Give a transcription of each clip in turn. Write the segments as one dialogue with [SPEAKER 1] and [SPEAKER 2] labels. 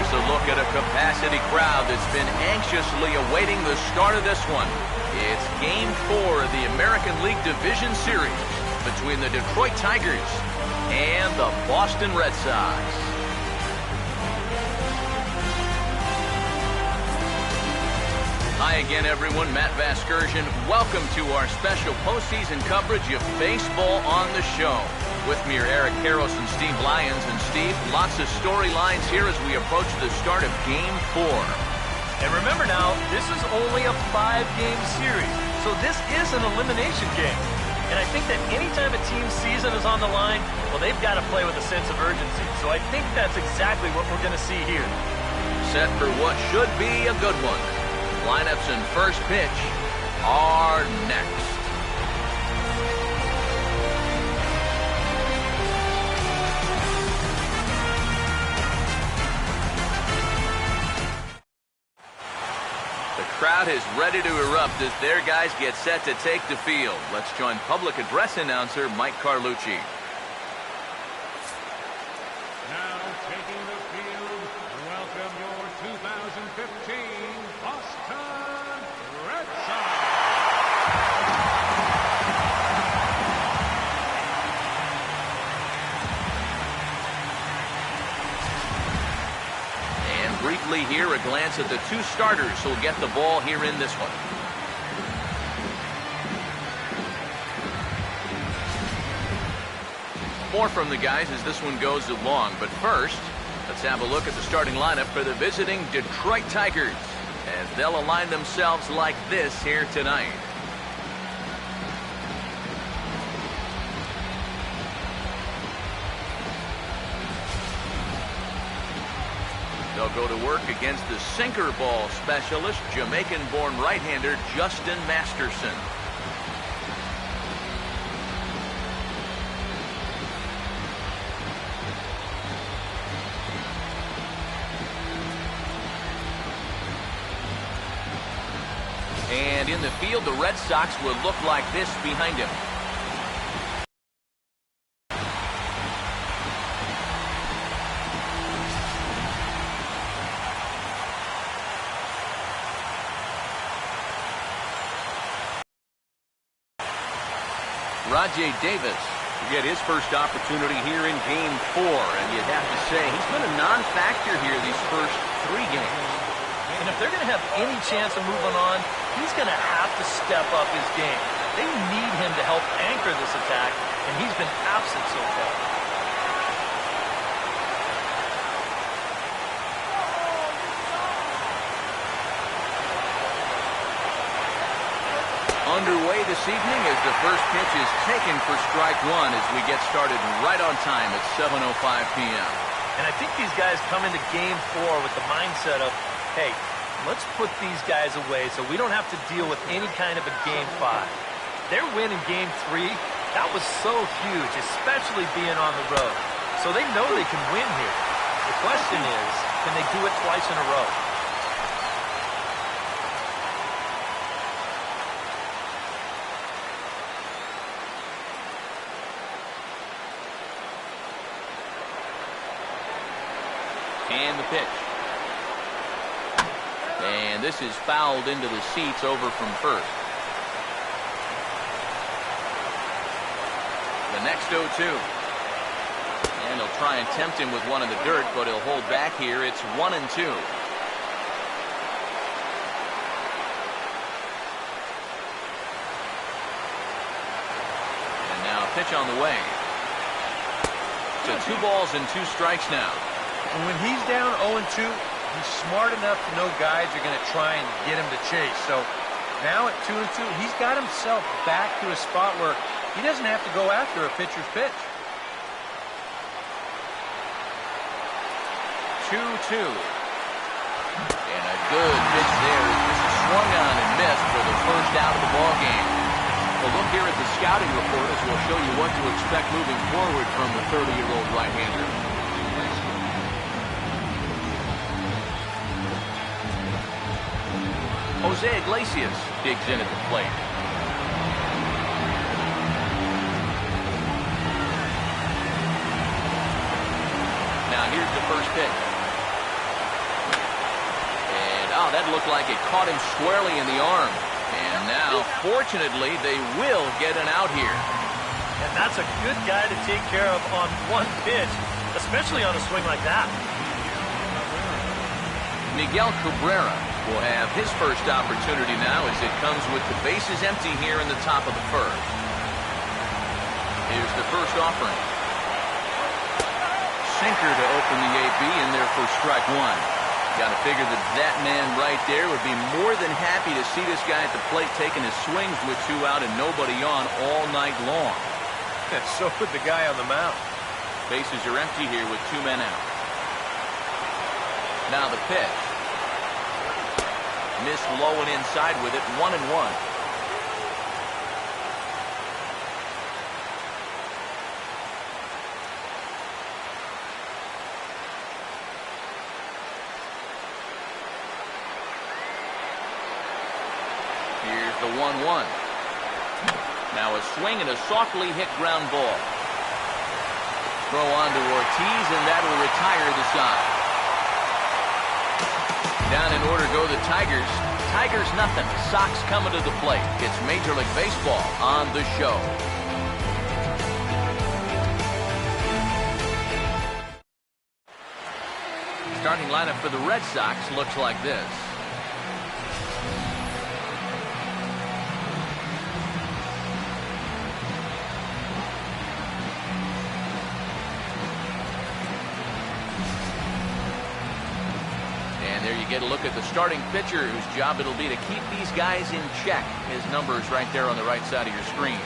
[SPEAKER 1] us a look at a capacity crowd that's been anxiously awaiting the start of this one. It's Game 4 of the American League Division Series between the Detroit Tigers and the Boston Red Sox. Hi again, everyone. Matt Vasgersian. Welcome to our special postseason coverage of baseball on the show. With me are Eric Karros and Steve Lyons. And Steve, lots of storylines here as we approach the start of Game 4.
[SPEAKER 2] And remember now, this is only a 5-game series, so this is an elimination game. And I think that anytime a team's season is on the line, well, they've got to play with a sense of urgency. So I think that's exactly what we're going to see here.
[SPEAKER 1] Set for what should be a good one. Lineups and first pitch are next. The crowd is ready to erupt as their guys get set to take the field. Let's join public address announcer Mike Carlucci.
[SPEAKER 3] Now taking the field, welcome your 2015 Boston Red Sox.
[SPEAKER 1] And briefly here, a glance at the two starters who'll get the ball here in this one. More from the guys as this one goes along, but first, let's have a look at the starting lineup for the visiting Detroit Tigers as they'll align themselves like this here tonight. They'll go to work against the sinker ball specialist, Jamaican-born right-hander Justin Masterson. And in the field, the Red Sox will look like this behind him. Rajay Davis will get his first opportunity here in Game 4, and you'd have to say he's been a non-factor here these first 3 games.
[SPEAKER 2] And if they're going to have any chance of moving on, he's going to have to step up his game. They need him to help anchor this attack, and he's been absent so far.
[SPEAKER 1] Underway this evening as the first pitch is taken for strike one as we get started right on time at 7:05 p.m.
[SPEAKER 2] And I think these guys come into Game 4 with the mindset of, hey, let's put these guys away so we don't have to deal with any kind of a Game 5. Their win in Game 3, that was so huge, especially being on the road. So they know they can win here. The question is, can they do it twice in a row?
[SPEAKER 1] And the pitch. And this is fouled into the seats over from first. The next 0-2. And he'll try and tempt him with one in the dirt, but he'll hold back here. It's 1-2. And now a pitch on the way. So 2 balls and 2 strikes now.
[SPEAKER 4] And when he's down 0-2, he's smart enough to know guys are going to try and get him to chase. So now at 2-2, he's got himself back to a spot where he doesn't have to go after a pitcher's pitch.
[SPEAKER 1] 2-2. And a good pitch there. This is swung on and missed for the first out of the ball game. We'll look here at the scouting report as we'll show you what to expect moving forward from the 30-year-old right-hander. Jose Iglesias digs in at the plate. Now here's the first pitch. Wow, that looked like it caught him squarely in the arm. And now, fortunately, they will get an out here.
[SPEAKER 2] And that's a good guy to take care of on one pitch, especially on a swing like that.
[SPEAKER 1] Miguel Cabrera will have his first opportunity now as it comes with the bases empty here in the top of the first. Here's the first offering. Sinker to open the AB in there for strike one. Got to figure that man right there would be more than happy to see this guy at the plate taking his swings with two out and nobody on all night long.
[SPEAKER 4] So would the guy on the mound.
[SPEAKER 1] Bases are empty here with two men out. Now the pitch. Missed low and inside with it, 1-1. Here's the 1-1. Now a swing and a softly hit ground ball. Throw on to Ortiz, and that will retire the side. Down in order go the Tigers. Tigers nothing. Sox coming to the plate. It's Major League Baseball on the show. Starting lineup for the Red Sox looks like this. Get a look at the starting pitcher whose job it'll be to keep these guys in check. His number is right there on the right side of your screen.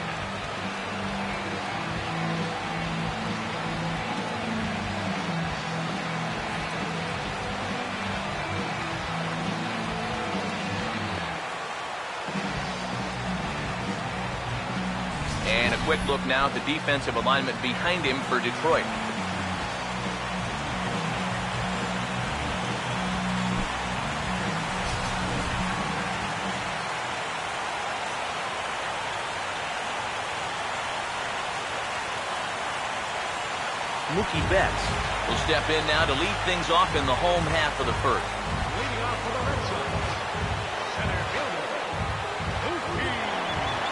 [SPEAKER 1] And a quick look now at the defensive alignment behind him for Detroit. Mookie Betts will step in now to lead things off in the home half of the first.
[SPEAKER 3] Leading off for the Red Sox, center fielder, Mookie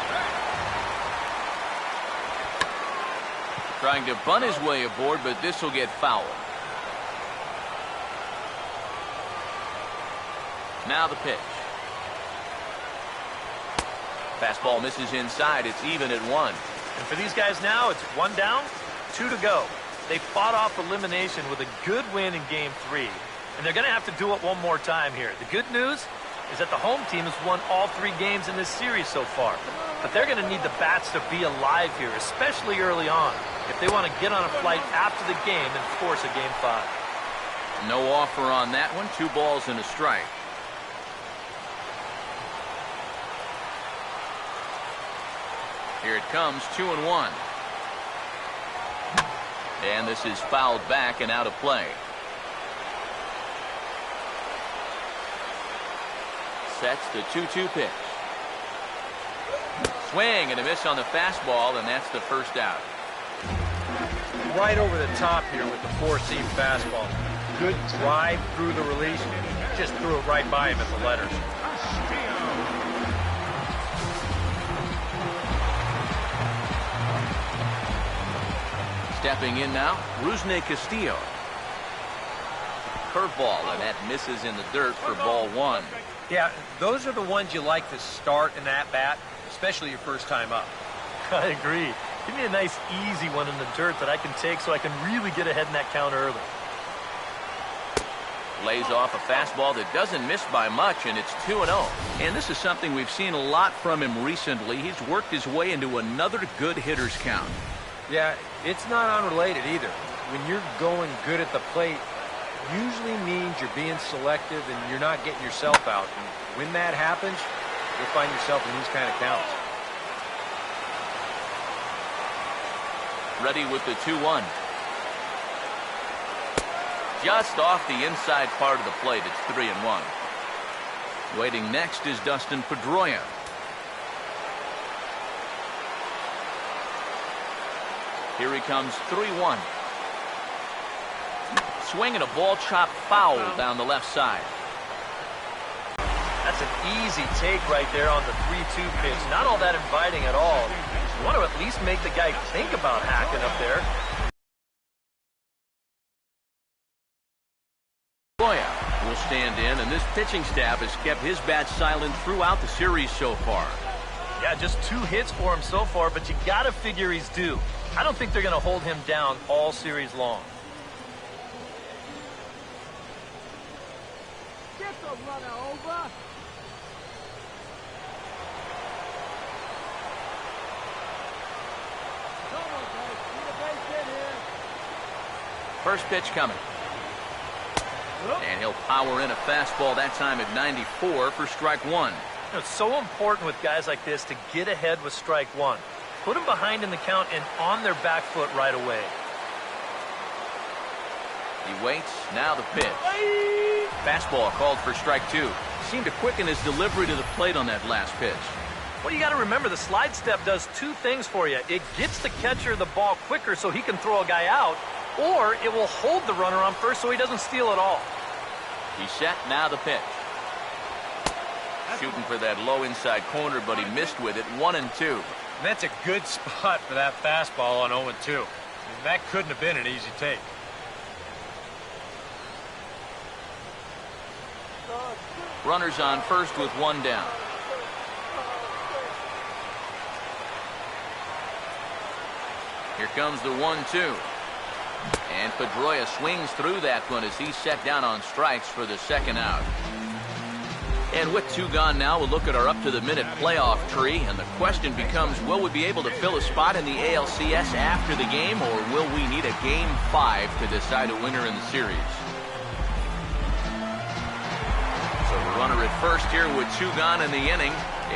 [SPEAKER 3] Betts.
[SPEAKER 1] Trying to bunt his way aboard, but this will get fouled. Now the pitch. Fastball misses inside. It's even at 1.
[SPEAKER 2] And for these guys now, it's 1 down, 2 to go. They fought off elimination with a good win in Game 3. And they're going to have to do it one more time here. The good news is that the home team has won all 3 games in this series so far. But they're going to need the bats to be alive here, especially early on, if they want to get on a flight after the game and force a Game 5.
[SPEAKER 1] No offer on that one. 2 balls and a strike. Here it comes, 2-1. And this is fouled back and out of play. Sets the 2-2 pitch. Swing and a miss on the fastball, and that's the first out.
[SPEAKER 4] Right over the top here with the 4-seam fastball. Good drive through the release. Just threw it right by him at the letters.
[SPEAKER 1] Stepping in now, Rusney Castillo. Curveball, and that misses in the dirt for ball 1.
[SPEAKER 4] Yeah, those are the ones you like to start in that bat, especially your first time up.
[SPEAKER 2] I agree. Give me a nice, easy one in the dirt that I can take so I can really get ahead in that count early.
[SPEAKER 1] Lays off a fastball that doesn't miss by much, and it's 2-0. And this is something we've seen a lot from him recently. He's worked his way into another good hitter's count.
[SPEAKER 4] Yeah, it's not unrelated either. When you're going good at the plate, usually means you're being selective and you're not getting yourself out. And when that happens, you'll find yourself in these kind of counts.
[SPEAKER 1] Ready with the 2-1. Just off the inside part of the plate, it's 3-1. Waiting next is Dustin Pedroia. Here he comes, 3-1. Swing and a ball chopped foul down the left side.
[SPEAKER 2] That's an easy take right there on the 3-2 pitch. Not all that inviting at all. You want to at least make the guy think about hacking up there.
[SPEAKER 1] Goya will stand in, and this pitching staff has kept his bat silent throughout the series so far.
[SPEAKER 2] Yeah, just 2 hits for him so far, but you got to figure he's due. I don't think they're going to hold him down all series long.
[SPEAKER 3] Get the runner over. Come on, guys. Need a base hit here.
[SPEAKER 1] First pitch coming. And he'll power in a fastball that time at 94 for strike 1.
[SPEAKER 2] It's so important with guys like this to get ahead with strike 1. Put them behind in the count and on their back foot right away.
[SPEAKER 1] He waits. Now the pitch. Fastball called for strike 2. Seemed to quicken his delivery to the plate on that last pitch.
[SPEAKER 2] Well, you got to remember the slide step does 2 things for you. It gets the catcher the ball quicker so he can throw a guy out, or it will hold the runner on first so he doesn't steal at all.
[SPEAKER 1] He's set. Now the pitch. Shooting for that low inside corner, but he missed with it. 1-2.
[SPEAKER 4] And that's a good spot for that fastball on 0-2. I mean, that couldn't have been an easy take.
[SPEAKER 1] Runners on first with 1 down. Here comes the 1-2. And Pedroia swings through that one as he's set down on strikes for the second out. And with 2 gone now, we'll look at our up-to-the-minute playoff tree. And the question becomes, will we be able to fill a spot in the ALCS after the game, or will we need a Game 5 to decide a winner in the series? So the runner at first here with 2 gone in the inning.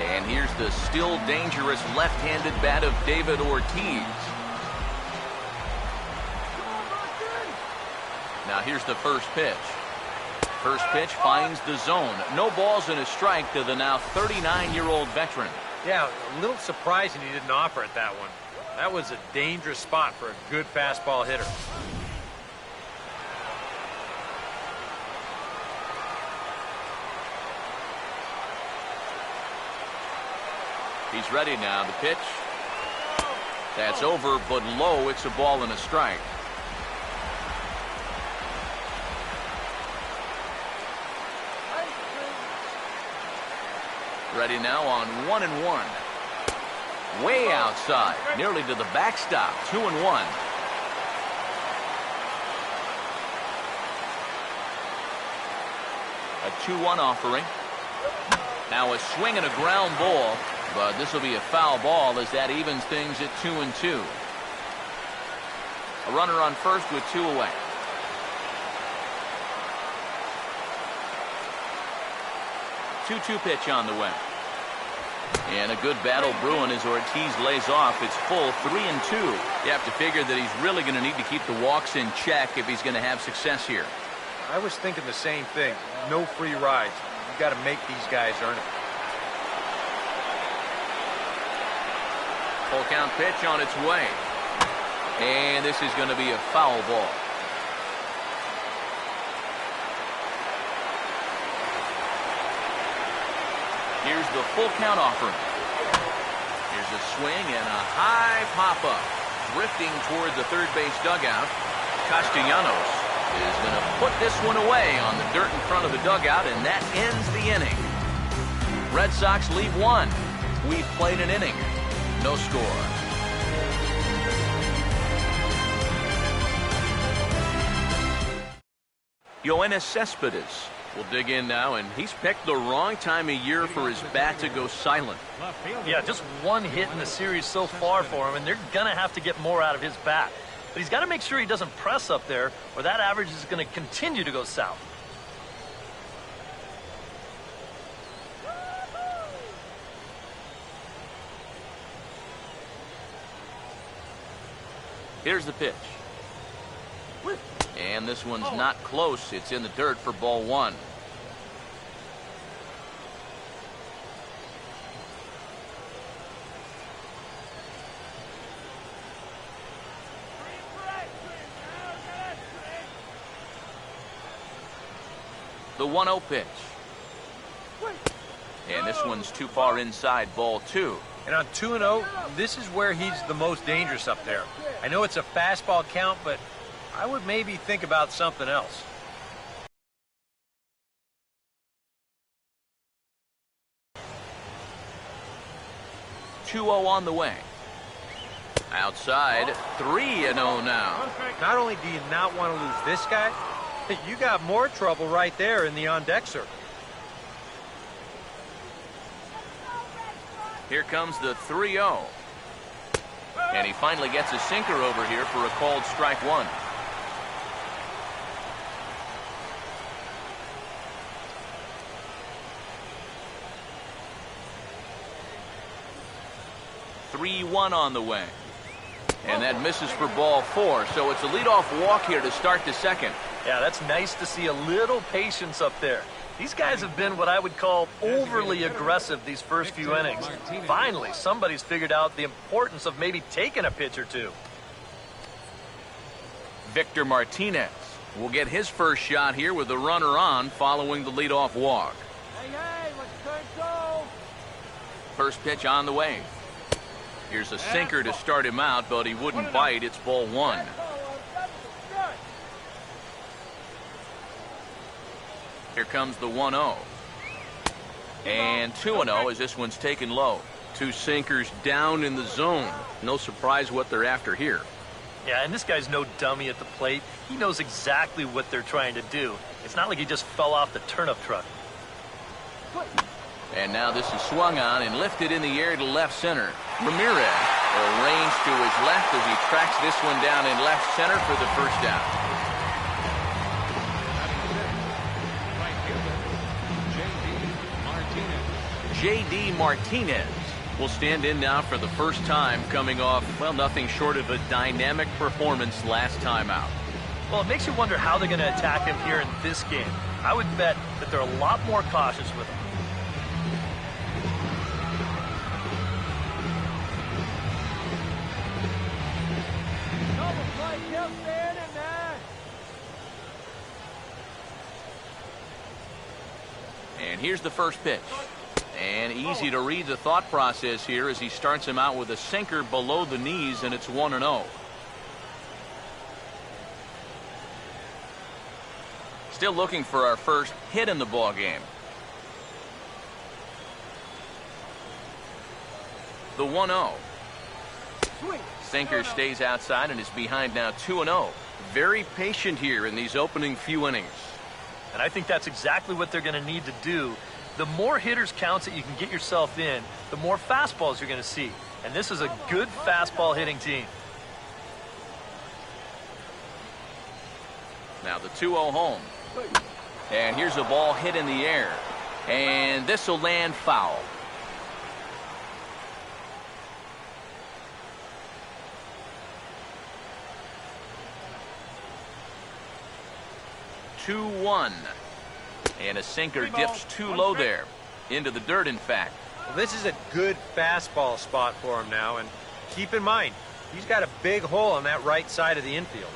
[SPEAKER 1] And here's the still dangerous left-handed bat of David Ortiz. Now here's the first pitch. First pitch finds the zone. No balls and a strike to the now 39-year-old veteran.
[SPEAKER 4] Yeah, a little surprising he didn't offer it that one. That was a dangerous spot for a good fastball hitter.
[SPEAKER 1] He's ready now. The pitch. That's over, but low. It's a ball and a strike. Ready now on 1-1. Way outside, nearly to the backstop. 2-1. A 2-1 offering. Now a swing and a ground ball, but this will be a foul ball as that evens things at 2-2. A runner on first with 2 away. 2-2 pitch on the way. And a good battle brewing as Ortiz lays off. It's full 3-2. You have to figure that he's really going to need to keep the walks in check if he's going to have success here.
[SPEAKER 4] I was thinking the same thing. No free rides. You got to make these guys earn it.
[SPEAKER 1] Full count pitch on its way. And this is going to be a foul ball. Here's the full count offering. Here's a swing and a high pop-up. Drifting toward the third base dugout. Castellanos is going to put this one away on the dirt in front of the dugout, and that ends the inning. Red Sox lead 1. We've played an inning. No score. Yoenis Cespedes will dig in now, and he's picked the wrong time of year for his bat to go silent.
[SPEAKER 2] Yeah, just 1 hit in the series so far for him, and they're going to have to get more out of his bat. But he's got to make sure he doesn't press up there, or that average is going to continue to go south.
[SPEAKER 1] Here's the pitch. And this one's not close. It's in the dirt for ball 1. The 1-0 pitch. And this one's too far inside, ball 2.
[SPEAKER 4] And on 2-0, this is where he's the most dangerous up there. I know it's a fastball count, but I would maybe think about something else.
[SPEAKER 1] On the way. Outside, 3-0 now.
[SPEAKER 4] Not only do you not want to lose this guy, you got more trouble right there in the on-deck circle.
[SPEAKER 1] Here comes the 3-0. And he finally gets a sinker over here for a called strike 1. On the way. And that misses for ball 4. So it's a leadoff walk here to start the second.
[SPEAKER 2] Yeah, that's nice to see a little patience up there. These guys have been what I would call overly aggressive these first few innings. Finally, somebody's figured out the importance of maybe taking a pitch or two.
[SPEAKER 1] Victor Martinez will get his first shot here with the runner on following the leadoff walk.
[SPEAKER 3] Hey, let's go.
[SPEAKER 1] First pitch on the way. Here's a sinker to start him out, but he wouldn't bite. It's ball 1. Here comes the 1-0. And 2-0 as this one's taken low. 2 sinkers down in the zone. No surprise what they're after here.
[SPEAKER 2] Yeah, and this guy's no dummy at the plate. He knows exactly what they're trying to do. It's not like he just fell off the turnip truck.
[SPEAKER 1] And now this is swung on and lifted in the air to left center. Ramirez arranged to his left as he tracks this one down in left center for the first down. J.D. Martinez will stand in now for the first time, coming off, well, nothing short of a dynamic performance last time out.
[SPEAKER 2] Well, it makes you wonder how they're going to attack him here in this game. I would bet that they're a lot more cautious with him.
[SPEAKER 1] And here's the first pitch. And easy to read the thought process here as he starts him out with a sinker below the knees, and it's 1-0. Still looking for our first hit in the ball game. The 1-0. Sinker stays outside and is behind now 2-0. Very patient here in these opening few innings.
[SPEAKER 2] And I think that's exactly what they're going to need to do. The more hitters counts that you can get yourself in, the more fastballs you're going to see. And this is a good fastball hitting team.
[SPEAKER 1] Now the 2-0 home. And here's a ball hit in the air. And this will land foul. And a sinker dips too low there. Into the dirt, in fact.
[SPEAKER 4] Well, this is a good fastball spot for him now. And keep in mind, he's got a big hole on that right side of the infield.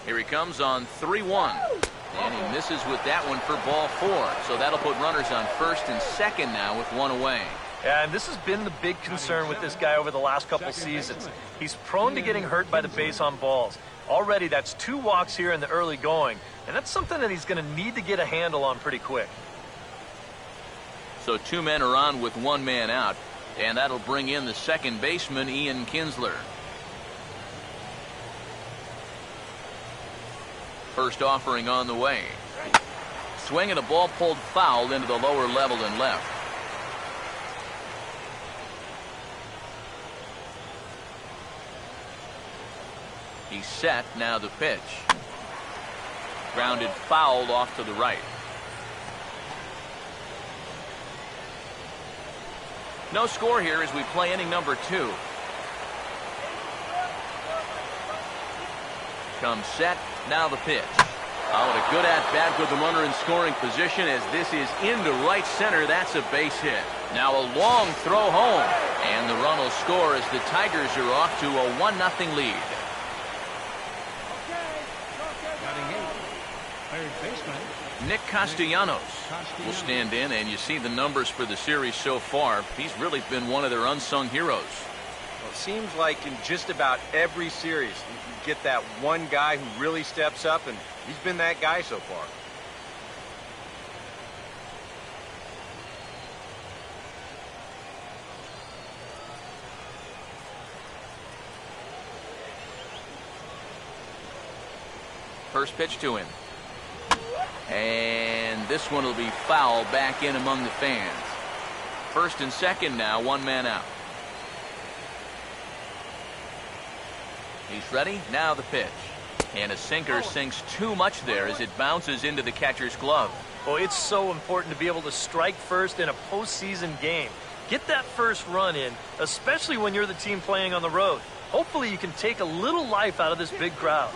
[SPEAKER 1] Here he comes on 3-1. And he misses with that one for ball 4. So that'll put runners on first and second now with one away.
[SPEAKER 2] Yeah, and this has been the big concern with this guy over the last couple seasons. He's prone to getting hurt by the base on balls. Already, that's 2 walks here in the early going, and that's something that he's going to need to get a handle on pretty quick.
[SPEAKER 1] So 2 men are on with 1 man out, and that'll bring in the second baseman, Ian Kinsler. First offering on the way. Swing and a ball pulled foul into the lower level and left. He's set, now the pitch. Grounded foul off to the right. No score here as we play inning number 2. Comes set, now the pitch. Oh, and a good at-bat with the runner in scoring position as this is into right center. That's a base hit. Now a long throw home. And the run will score as the Tigers are off to a 1-0 lead.
[SPEAKER 3] Batting eighth, third baseman.
[SPEAKER 1] Nick Castellanos will stand in, and you see the numbers for the series so far. He's really been one of their unsung heroes.
[SPEAKER 4] Well, it seems like in just about every series, you get that one guy who really steps up, and he's been that guy so far.
[SPEAKER 1] First pitch to him. And this one will be foul back in among the fans. First and second now, one man out. He's ready. Now the pitch. And a sinker sinks too much there as it bounces into the catcher's glove.
[SPEAKER 2] Well, it's so important to be able to strike first in a postseason game. Get that first run in, especially when you're the team playing on the road. Hopefully you can take a little life out of this big crowd.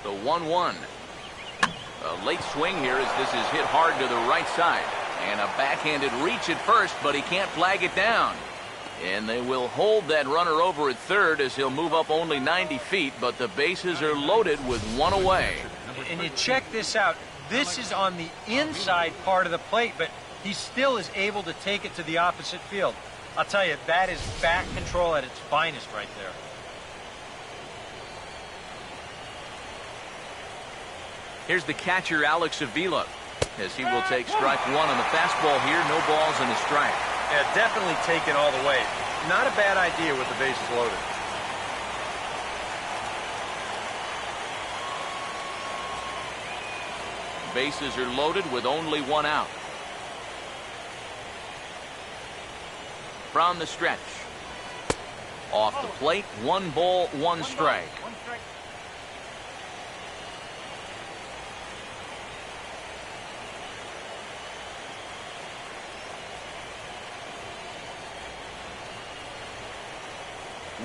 [SPEAKER 1] The 1-1. A late swing here as this is hit hard to the right side. And a backhanded reach at first, but he can't flag it down. And they will hold that runner over at third as he'll move up only 90 feet, but the bases are loaded with one away.
[SPEAKER 4] And you check this out. This is on the inside part of the plate, but he still is able to take it to the opposite field. I'll tell you, that is bat control at its finest right there.
[SPEAKER 1] Here's the catcher, Alex Avila, as he will take strike one on the fastball here. No balls and a strike.
[SPEAKER 4] Yeah, definitely take it all the way. Not a bad idea with the bases loaded.
[SPEAKER 1] Bases are loaded with only one out. From the stretch. Off the plate, 1 ball, 1 strike.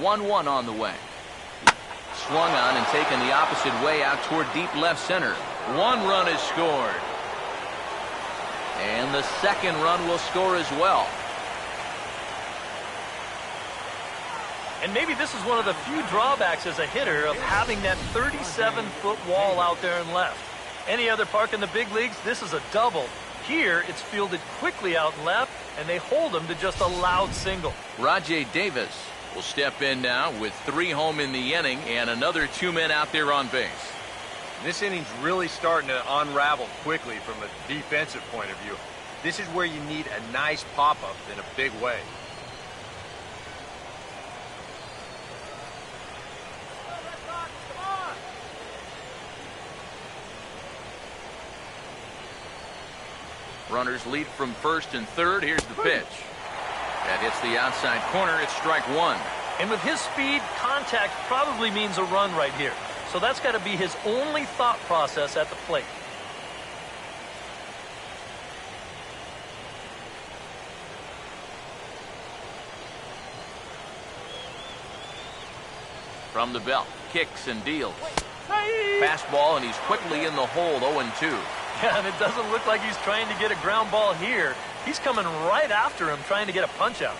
[SPEAKER 1] One on the way. Swung on and taken the opposite way out toward deep left center. 1 run is scored. And the second run will score as well.
[SPEAKER 2] And maybe this is one of the few drawbacks as a hitter of having that 37-foot wall out there in left. Any other park in the big leagues, this is a double. Here, it's fielded quickly out in left, and they hold him to just a loud single.
[SPEAKER 1] Rajay Davis will step in now with 3 home in the inning and another 2 men out there on base.
[SPEAKER 4] This inning's really starting to unravel quickly from a defensive point of view. This is where you need a nice pop-up in a big way.
[SPEAKER 1] Runners lead from first and third. Here's the pitch. That hits the outside corner. It's strike 1.
[SPEAKER 2] And with his speed, contact probably means a run right here. So that's got to be his only thought process at the plate.
[SPEAKER 1] From the belt, kicks and deals. Fastball, and he's quickly in the hold, 0-2.
[SPEAKER 2] Yeah, and it doesn't look like he's trying to get a ground ball here. He's coming right after him, trying to get a punch out.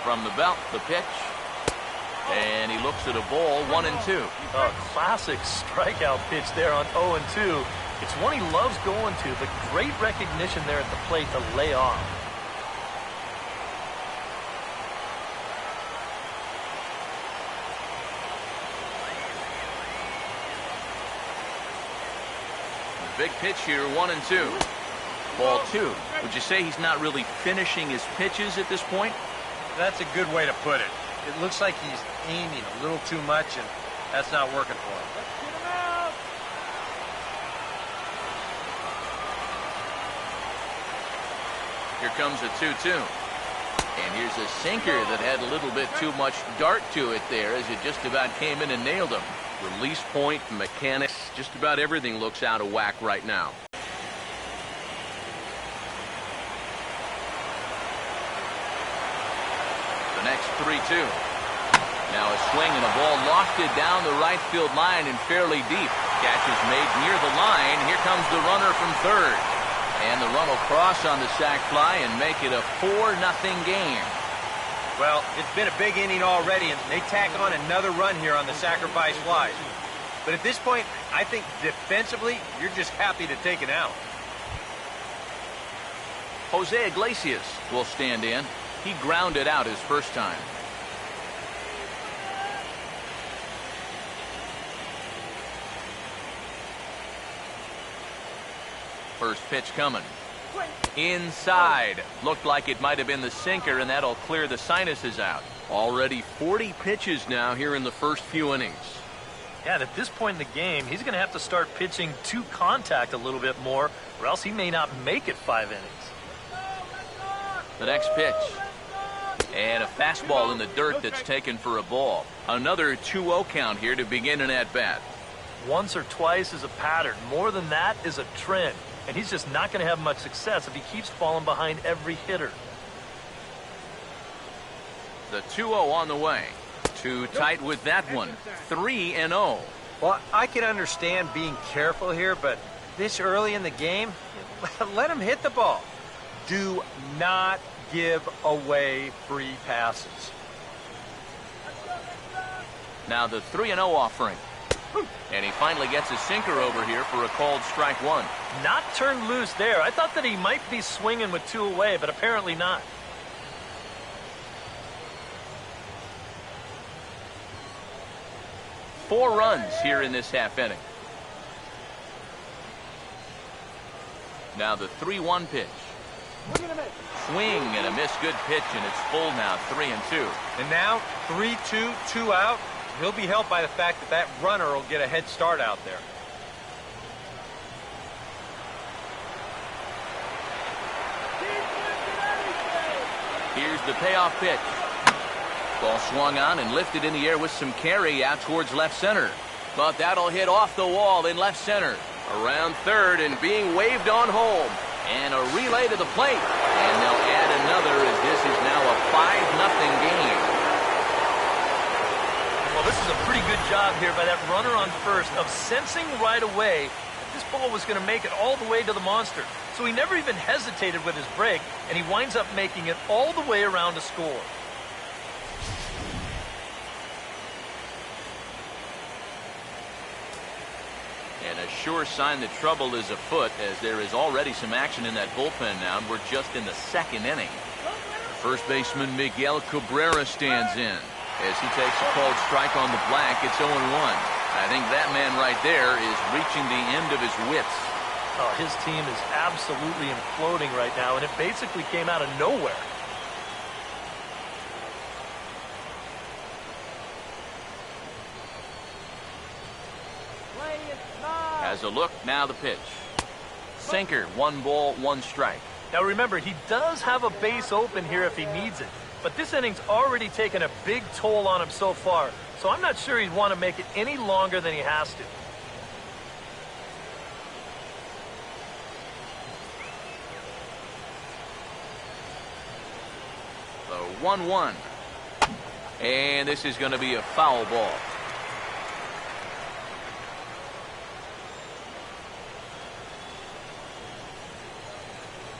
[SPEAKER 1] From the belt, the pitch. And he looks at a ball, 1-2.
[SPEAKER 2] A classic strikeout pitch there on 0-2. It's one he loves going to, but great recognition there at the plate to lay off.
[SPEAKER 1] Big pitch here, 1-2. Ball 2. Would you say he's not really finishing his pitches at this point?
[SPEAKER 4] That's a good way to put it. It looks like he's aiming a little too much, and that's not working for him.
[SPEAKER 1] Here comes a 2-2. And here's a sinker that had a little bit too much dart to it there as it just about came in and nailed him. Release point, mechanics, just about everything looks out of whack right now. The next 3-2. Now a swing and a ball lofted down the right field line and fairly deep. Catch is made near the line. Here comes the runner from third. And the run will cross on the sac fly and make it a 4-0 game.
[SPEAKER 4] Well, it's been a big inning already, and they tack on another run here on the sacrifice flies. But at this point, I think defensively, you're just happy to take an out.
[SPEAKER 1] Jose Iglesias will stand in. He grounded out his first time. First pitch coming. Inside. Looked like it might have been the sinker, and that'll clear the sinuses out. Already 40 pitches now here in the first few innings.
[SPEAKER 2] Yeah, and at this point in the game, he's going to have to start pitching to contact a little bit more, or else he may not make it 5 innings.
[SPEAKER 1] The next pitch. And a fastball in the dirt that's taken for a ball. Another 2-0 count here to begin an at-bat.
[SPEAKER 2] Once or twice is a pattern. More than that is a trend. And he's just not going to have much success if he keeps falling behind every hitter.
[SPEAKER 1] The 2-0 on the way. Too tight with that one. 3-0.
[SPEAKER 4] Well, I can understand being careful here, but this early in the game, let him hit the ball. Do not give away free passes.
[SPEAKER 1] Now the 3-0 offering. And he finally gets a sinker over here for a called strike one.
[SPEAKER 2] Not turned loose there. I thought that he might be swinging with 2 away, but apparently not.
[SPEAKER 1] Four runs here in this half inning. Now the 3-1 pitch. Swing and a miss. Good pitch, and it's full now. 3-2.
[SPEAKER 4] And now 3-2, 2 out. He'll be helped by the fact that that runner will get a head start out there.
[SPEAKER 1] Here's the payoff pitch. Ball swung on and lifted in the air with some carry out towards left center. But that'll hit off the wall in left center. Around third and being waved on home. And a relay to the plate. And they'll add another as this is now a 5-0 game.
[SPEAKER 2] Well, this is a pretty good job here by that runner on first of sensing right away that this ball was going to make it all the way to the monster. So he never even hesitated with his break, and he winds up making it all the way around to score.
[SPEAKER 1] And a sure sign that trouble is afoot, as there is already some action in that bullpen now, and we're just in the second inning. First baseman Miguel Cabrera stands in. As he takes a called strike on the black, it's 0-1. I think that man right there is reaching the end of his wits.
[SPEAKER 2] Oh, his team is absolutely imploding right now, and it basically came out of nowhere.
[SPEAKER 1] Has a look, now the pitch. Sinker, 1 ball, 1 strike.
[SPEAKER 2] Now remember, he does have a base open here if he needs it. But this inning's already taken a big toll on him so far, so I'm not sure he'd want to make it any longer than he has to.
[SPEAKER 1] The 1-1. And this is going to be a foul ball.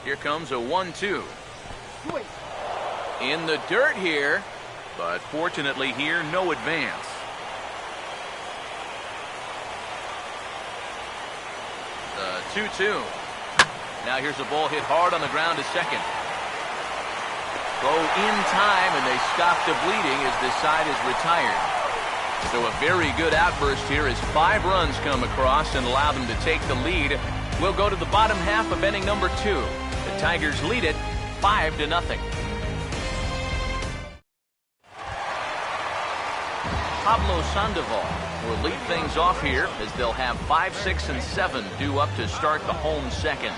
[SPEAKER 1] Here comes a 1-2. In the dirt here, but fortunately here, no advance. The 2-2. Now here's a ball hit hard on the ground to second. Throw in time, and they stop the bleeding as this side is retired. So a very good outburst here as 5 runs come across and allow them to take the lead. We'll go to the bottom half of inning number 2. The Tigers lead it 5-0. Pablo Sandoval will lead things off here as they'll have 5, 6, and 7 due up to start the home second.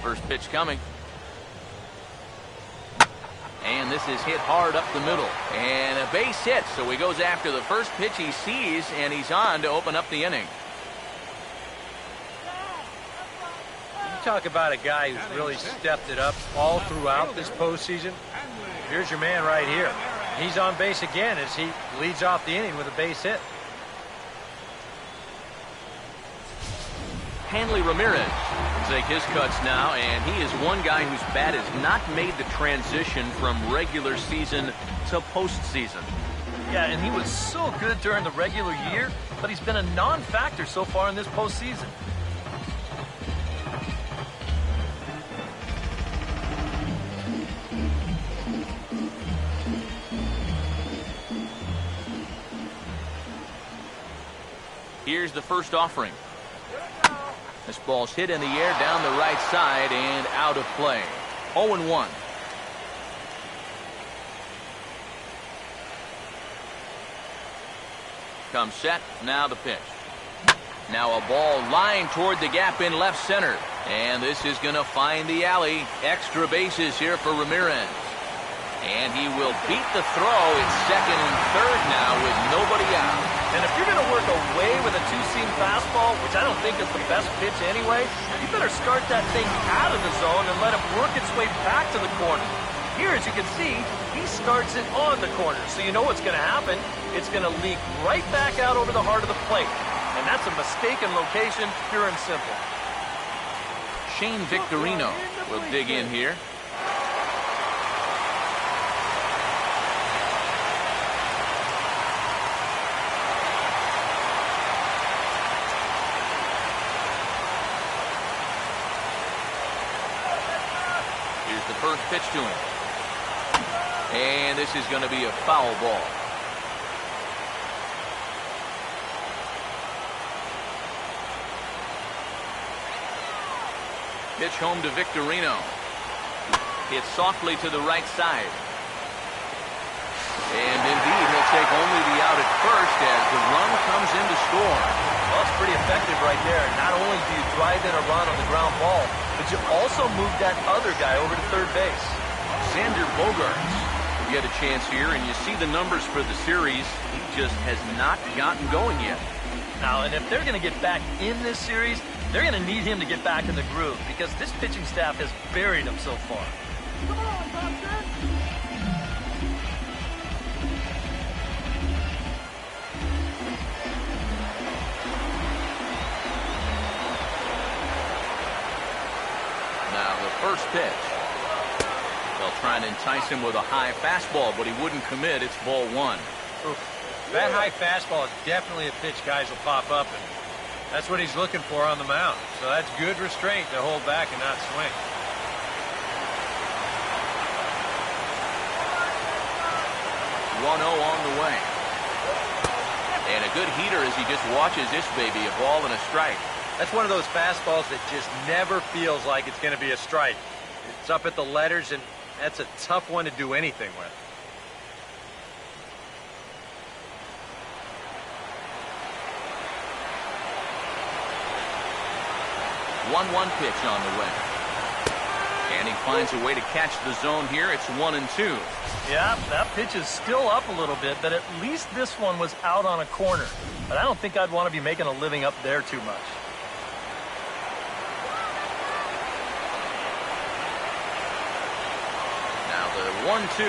[SPEAKER 1] First pitch coming. And this this is hit hard up the middle. And a base hit, so he goes after the first pitch he sees, and he's on to open up the inning.
[SPEAKER 4] You talk about a guy who's really stepped it up all throughout this postseason. Here's your man right here. He's on base again as he leads off the inning with a base hit.
[SPEAKER 1] Hanley Ramirez will take his cuts now, and he is one guy whose bat has not made the transition from regular season to postseason.
[SPEAKER 2] Yeah, and he was so good during the regular year, but he's been a non-factor so far in this postseason.
[SPEAKER 1] Here's the first offering. This ball's hit in the air down the right side and out of play. 0-1. Comes set. Now the pitch. Now a ball lined toward the gap in left center. And this is going to find the alley. Extra bases here for Ramirez. And he will beat the throw. It's second and third now with nobody out.
[SPEAKER 2] And if you're going to work away with a two-seam fastball, which I don't think is the best pitch anyway, you better start that thing out of the zone and let it work its way back to the corner. Here, as you can see, he starts it on the corner. So you know what's going to happen. It's going to leak right back out over the heart of the plate. And that's a mistaken location, pure and simple.
[SPEAKER 1] Shane Victorino will dig in here. First pitch to him. And this is going to be a foul ball. Pitch home to Victorino. Hit softly to the right side. And indeed, he'll take only the out at first as the run comes in to score.
[SPEAKER 2] Well, it's pretty effective right there. Not only do you drive in a run on the ground ball, but you also move that other guy over to third base.
[SPEAKER 1] Xander Bogaerts will get a chance here, and you see the numbers for the series. He just has not gotten going yet.
[SPEAKER 2] Now, and if they're going to get back in this series, they're going to need him to get back in the groove because this pitching staff has buried him so far.
[SPEAKER 3] Come on, Boston!
[SPEAKER 1] First pitch. They'll try and entice him with a high fastball, but he wouldn't commit. It's ball one.
[SPEAKER 4] Oof. That high fastball is definitely a pitch guys will pop up, and that's what he's looking for on the mound. So that's good restraint to hold back and not swing.
[SPEAKER 1] One 1-0 on the way. And a good heater as he just watches this baby, a ball and a strike.
[SPEAKER 4] That's one of those fastballs that just never feels like it's going to be a strike. It's up at the letters, and that's a tough one to do anything with.
[SPEAKER 1] One pitch on the way. And he finds a way to catch the zone here. It's 1-2.
[SPEAKER 2] Yeah, that pitch is still up a little bit, but at least this one was out on a corner. But I don't think I'd want to be making a living up there too much.
[SPEAKER 1] The 1-2.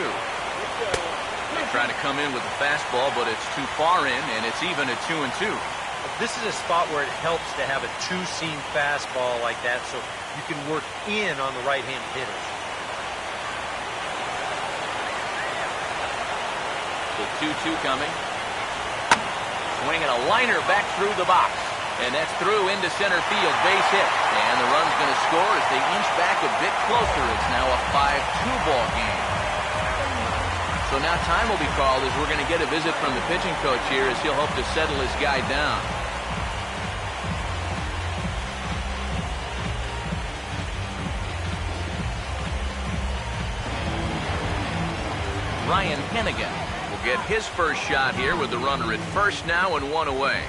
[SPEAKER 1] They try to come in with the fastball, but it's too far in, and it's even at 2-2.
[SPEAKER 4] This is a spot where it helps to have a two-seam fastball like that so you can work in on the right-hand hitters.
[SPEAKER 1] The 2-2 coming. Swinging a liner back through the box. And that's through into center field, base hit. And the run's going to score as they inch back a bit closer. It's now a 5-2 ball game. So now time will be called as we're going to get a visit from the pitching coach here as he'll hope to settle his guy down. Ryan Hennigan will get his first shot here with the runner at first now and one away.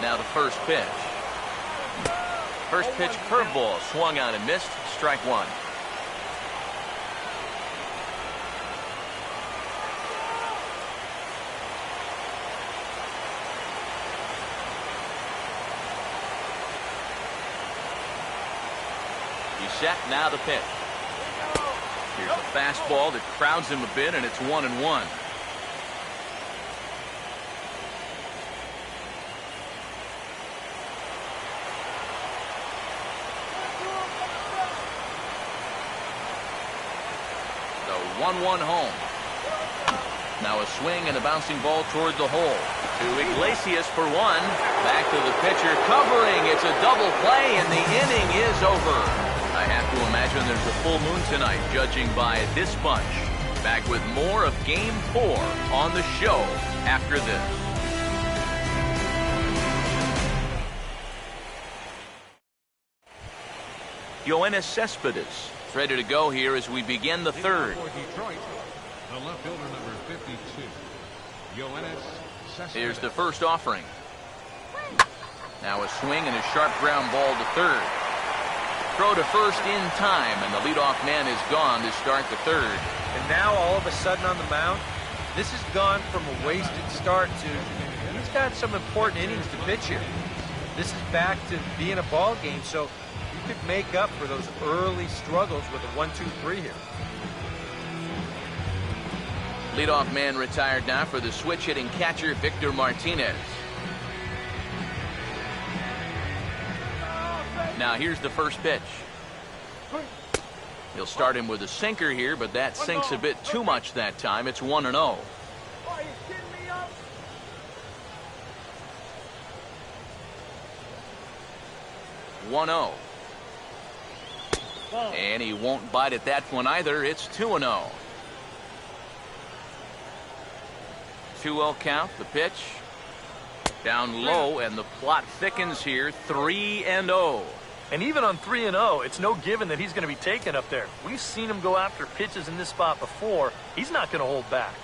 [SPEAKER 1] Now the first pitch. First pitch curveball swung on and missed. Strike one. He's set. Now the pitch. Here's a fastball that crowds him a bit, and it's 1-1. The 1-1 home. Now a swing and a bouncing ball toward the hole. To Iglesias for one. Back to the pitcher covering. It's a double play, and the inning is over. I have to imagine there's a full moon tonight, judging by this bunch. Back with more of Game 4 on the show after this. Yoenis Cespedes ready to go here as we begin the third.
[SPEAKER 3] For Detroit, the left fielder number 52, Yoenis Cespedes.
[SPEAKER 1] Here's the first offering. Now a swing and a sharp ground ball to third. Throw to first in time, and the leadoff man is gone to start the third.
[SPEAKER 4] And now all of a sudden on the mound, this has gone from a wasted start to he's got some important innings to pitch here. This is back to being a ball game, so you could make up for those early struggles with a 1-2-3 here.
[SPEAKER 1] Leadoff man retired now for the switch hitting catcher Victor Martinez. Now here's the first pitch. He'll start him with a sinker here, but that sinks a bit too much that time. It's 1-0.
[SPEAKER 3] Are you kidding me up?
[SPEAKER 1] 1-0. And he won't bite at that one either. It's 2-0. 2-0 count. The pitch. Down low, and the plot thickens here. 3-0.
[SPEAKER 2] And even on 3-0, it's no given that he's going to be taken up there. We've seen him go after pitches in this spot before. He's not going to hold back.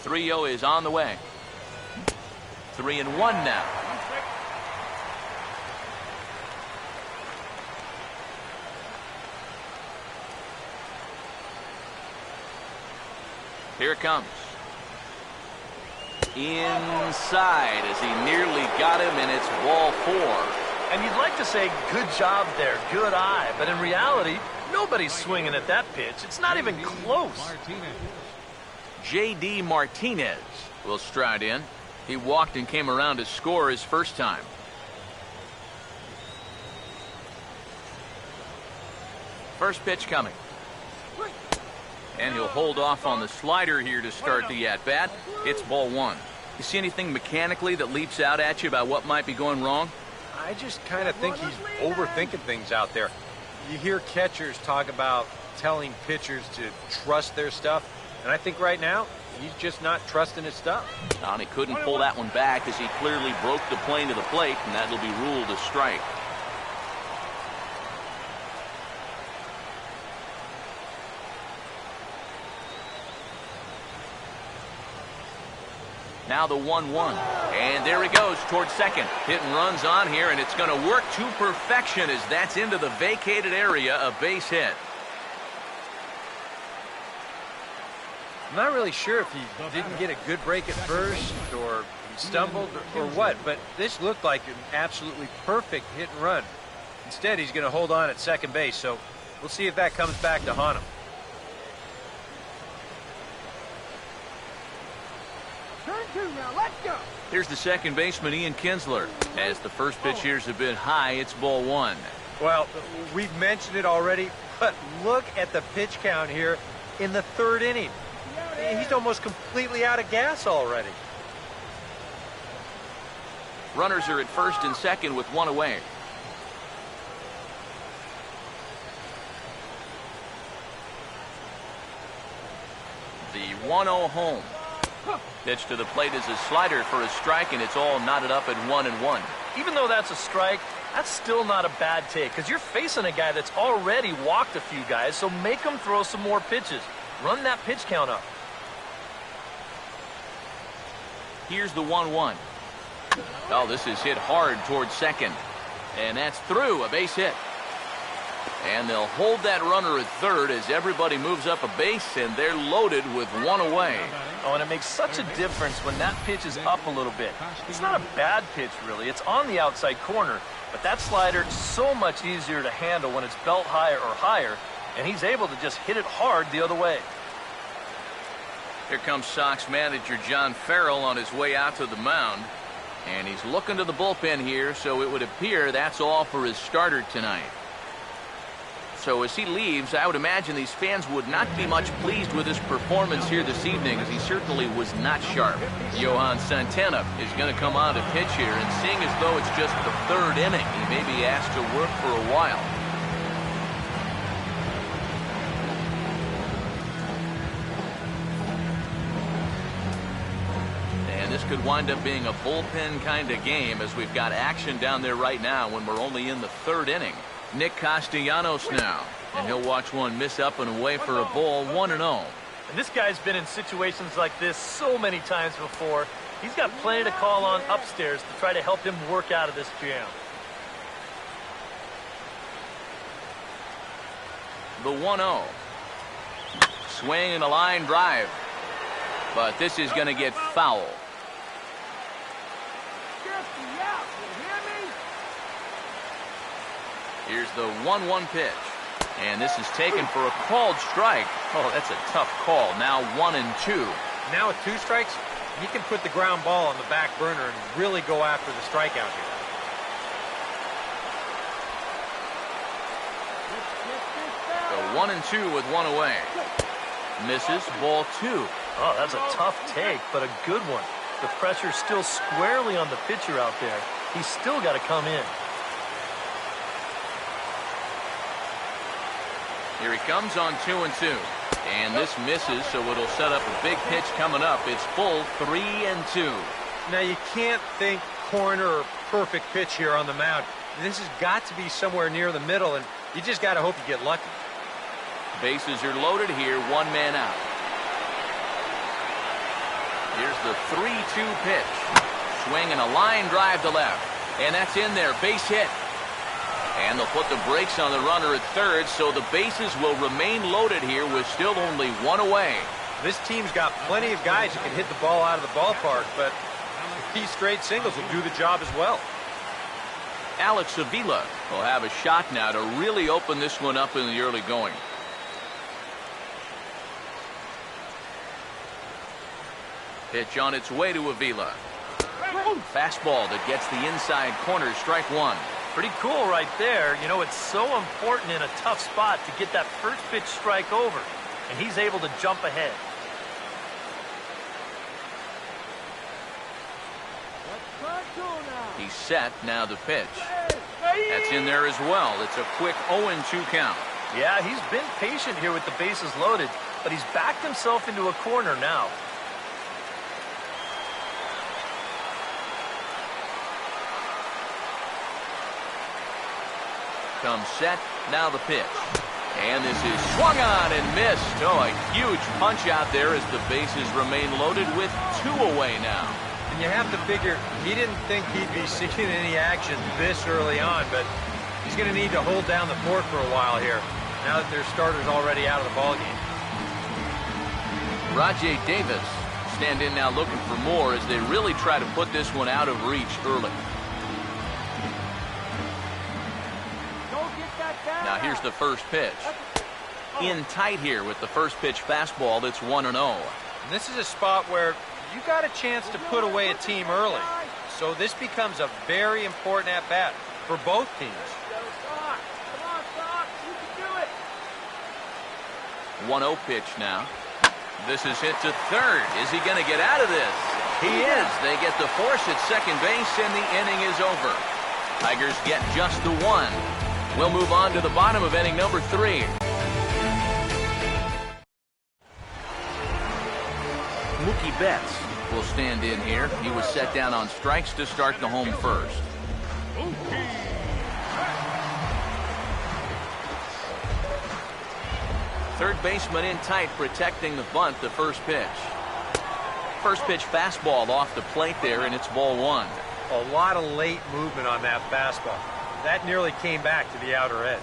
[SPEAKER 1] .30 is on the way. 3-1 now. Here it comes. Inside as he nearly got him, and it's ball 4.
[SPEAKER 2] And you'd like to say, good job there, good eye. But in reality, nobody's swinging at that pitch. It's not even close.
[SPEAKER 1] J.D. Martinez will stride in. He walked and came around to score his first time. First pitch coming. And he'll hold off on the slider here to start the at-bat. It's ball 1. You see anything mechanically that leaps out at you about what might be going wrong?
[SPEAKER 4] I just kind of think he's overthinking things out there. You hear catchers talk about telling pitchers to trust their stuff, and I think right now he's just not trusting his stuff.
[SPEAKER 1] And he couldn't pull that one back as he clearly broke the plane to the plate, and that'll be ruled a strike. Now the 1-1. And there he goes towards second. Hit and runs on here, and it's going to work to perfection as that's into the vacated area, a base hit.
[SPEAKER 4] I'm not really sure if he didn't get a good break at first, or he stumbled, or what, but this looked like an absolutely perfect hit and run. Instead, he's going to hold on at second base, so we'll see if that comes back to haunt him.
[SPEAKER 3] Now, let's go.
[SPEAKER 1] Here's the second baseman, Ian Kinsler. As the first pitch here's a bit high, it's ball 1.
[SPEAKER 4] Well, we've mentioned it already, but look at the pitch count here in the third inning. He's almost completely out of gas already.
[SPEAKER 1] Runners are at first and second with one away. The 1-0 home. Pitch to the plate is a slider for a strike, and it's all knotted up at 1-1.
[SPEAKER 2] Even though that's a strike, that's still not a bad take, because you're facing a guy that's already walked a few guys, so make him throw some more pitches. Run that pitch count up.
[SPEAKER 1] Here's the 1-1. Oh, this is hit hard towards second. And that's through, a base hit. And they'll hold that runner at third as everybody moves up a base, and they're loaded with one away.
[SPEAKER 2] Oh, and it makes such a difference when that pitch is up a little bit. It's not a bad pitch, really. It's on the outside corner, but that slider is so much easier to handle when it's belt high or higher, and he's able to just hit it hard the other way.
[SPEAKER 1] Here comes Sox manager John Farrell on his way out to the mound, and he's looking to the bullpen here, so it would appear that's all for his starter tonight. So as he leaves, I would imagine these fans would not be much pleased with his performance here this evening, as he certainly was not sharp. Johan Santana is going to come on to pitch here, and seeing as though it's just the third inning, he may be asked to work for a while. And this could wind up being a bullpen kind of game, as we've got action down there right now when we're only in the third inning. Nick Castellanos now, and he'll watch one miss up and away for a ball, 1-0.
[SPEAKER 2] And this guy's been in situations like this so many times before. He's got plenty to call on upstairs to try to help him work out of this jam.
[SPEAKER 1] The 1-0. Swing and a line drive. But this is going to get foul. Here's the 1-1 pitch. And this is taken for a called strike. Oh, that's a tough call. Now 1-2.
[SPEAKER 4] Now with 2 strikes, he can put the ground ball on the back burner and really go after the strikeout here.
[SPEAKER 1] So 1-2 with one away. Misses, ball 2.
[SPEAKER 2] Oh, that's a tough take, but a good one. The pressure's still squarely on the pitcher out there. He's still got to come in.
[SPEAKER 1] Here he comes on 2-2. And this misses, so it'll set up a big pitch coming up. It's full 3-2.
[SPEAKER 4] Now you can't think corner or perfect pitch here on the mound. This has got to be somewhere near the middle, and you just got to hope you get lucky.
[SPEAKER 1] Bases are loaded here, 1 man out. Here's the 3-2 pitch. Swing and a line drive to left. And that's in there, base hit. And they'll put the brakes on the runner at third, so the bases will remain loaded here with still only 1 away.
[SPEAKER 4] This team's got plenty of guys who can hit the ball out of the ballpark, but these straight singles will do the job as well.
[SPEAKER 1] Alex Avila will have a shot now to really open this one up in the early going. Pitch on its way to Avila. Fastball that gets the inside corner, strike 1.
[SPEAKER 2] Pretty cool right there. You know, it's so important in a tough spot to get that first pitch strike over, and he's able to jump ahead.
[SPEAKER 1] He's set, now the pitch. That's in there as well. It's a quick 0-2 count.
[SPEAKER 2] Yeah, he's been patient here with the bases loaded, but he's backed himself into a corner now.
[SPEAKER 1] Comes set, now the pitch. And this is swung on and missed. Oh, a huge punch out there as the bases remain loaded with 2 away now.
[SPEAKER 4] And you have to figure he didn't think he'd be seeing any action this early on, but he's going to need to hold down the fort for a while here, now that their starter's already out of the ballgame.
[SPEAKER 1] Rajay Davis stand in now looking for more as they really try to put this one out of reach early. Now here's the first pitch. In tight here with the first pitch fastball that's 1-0.
[SPEAKER 4] And this is a spot where you got a chance to put away a team early. So this becomes a very important at-bat for both teams.
[SPEAKER 1] 1-0 pitch now. This is hit to third. Is he going to get out of this? He is. They get the force at second base, and the inning is over. Tigers get just the 1. We'll move on to the bottom of inning number 3. Mookie Betts will stand in here. He was set down on strikes to start the home first. Third baseman in tight, protecting the bunt, the first pitch. First pitch fastball off the plate there, and it's ball one.
[SPEAKER 4] A lot of late movement on that fastball. That nearly came back to the outer edge.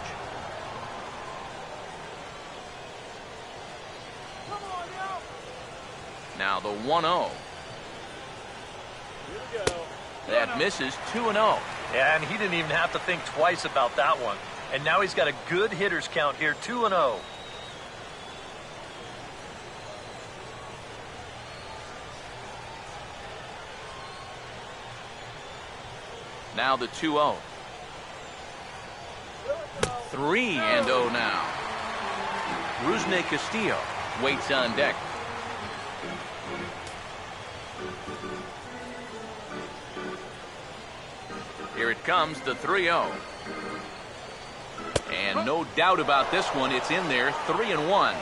[SPEAKER 1] Now the 1-0. That misses 2-0.
[SPEAKER 2] Yeah, and he didn't even have to think twice about that one. And now he's got a good hitter's count here, 2-0.
[SPEAKER 1] Now the 2-0. 3-0 now. Rusney Castillo waits on deck. Here it comes, the 3-0. And no doubt about this one, it's in there, 3-1.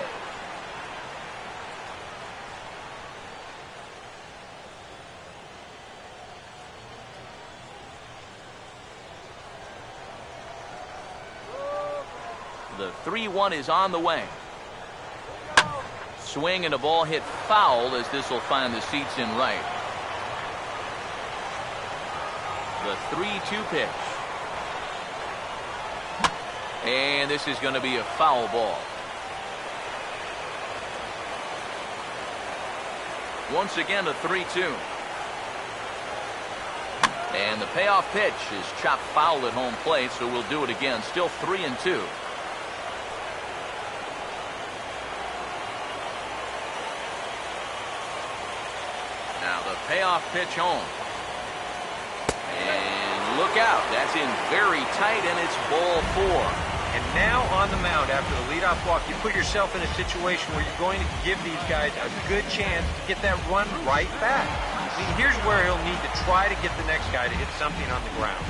[SPEAKER 1] The 3-1 is on the way. Swing and a ball hit foul as this will find the seats in right. The 3-2 pitch. And this is going to be a foul ball. Once again, a 3-2. And the payoff pitch is chopped foul at home plate, so we'll do it again. Still 3-2. Now the payoff pitch home. And look out. That's in very tight, and it's ball four.
[SPEAKER 4] And now on the mound after the leadoff walk, you put yourself in a situation where you're going to give these guys a good chance to get that run right back. See, here's where he'll need to try to get the next guy to hit something on the ground.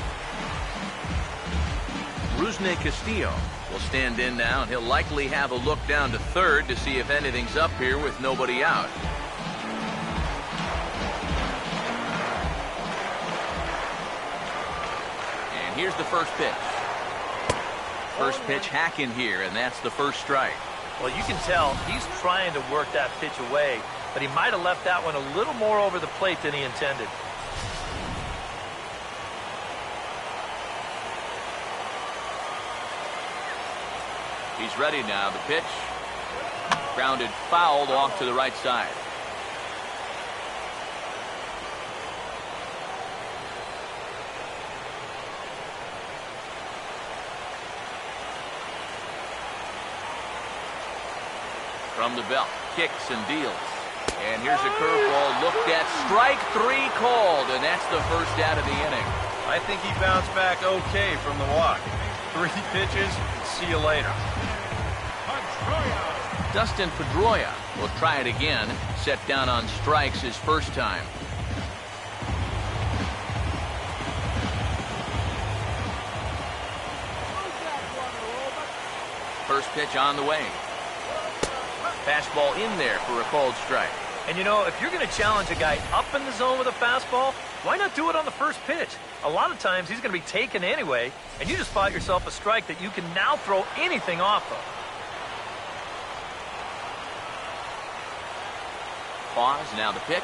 [SPEAKER 1] Rusney Castillo will stand in now, and he'll likely have a look down to third to see if anything's up here with nobody out. Here's the first pitch. First pitch hacking here, and that's the first strike.
[SPEAKER 2] Well, you can tell he's trying to work that pitch away, but he might have left that one a little more over the plate than he intended.
[SPEAKER 1] He's ready now. The pitch. Grounded foul off to the right side. From the belt, kicks and deals. And here's a curveball looked at. Strike three called, and that's the first out of the inning.
[SPEAKER 4] I think he bounced back okay from the walk. 3 pitches, and see you later.
[SPEAKER 1] Dustin Pedroia will try it again. Set down on strikes his first time. First pitch on the way. Fastball in there for a called strike.
[SPEAKER 2] And you know, if you're going to challenge a guy up in the zone with a fastball, why not do it on the first pitch? A lot of times he's going to be taken anyway, and you just bought yourself a strike that you can now throw anything off of.
[SPEAKER 1] Pause, now the pitch.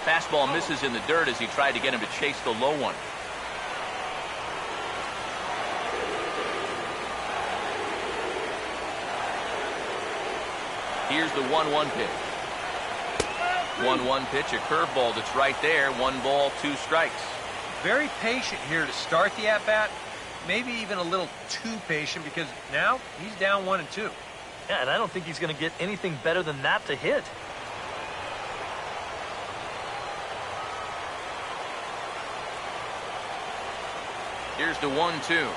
[SPEAKER 1] Fastball misses in the dirt as he tried to get him to chase the low one. Here's the 1-1 pitch. 1-1 pitch, a curveball that's right there. 1 ball, 2 strikes.
[SPEAKER 4] Very patient here to start the at-bat. Maybe even a little too patient because now he's down 1-2.
[SPEAKER 2] Yeah, and I don't think he's going to get anything better than that to hit.
[SPEAKER 1] Here's the 1-2.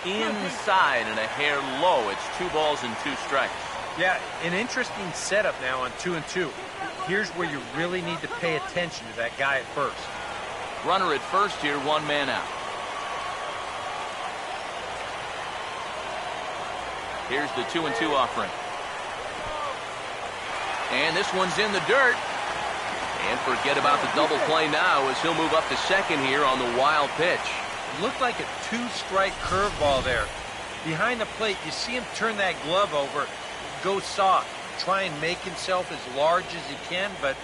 [SPEAKER 1] Inside and a hair low. It's 2 balls and 2 strikes.
[SPEAKER 4] Yeah, an interesting setup now on 2-2. Here's where you really need to pay attention to that guy at first.
[SPEAKER 1] Runner at first here, 1 man out. Here's the 2-2 offering. And this one's in the dirt. And forget about the double play now as he'll move up to second here on the wild pitch.
[SPEAKER 4] Looked like a 2-strike curveball there. Behind the plate, you see him turn that glove over, go soft. try and make himself as large as he can, but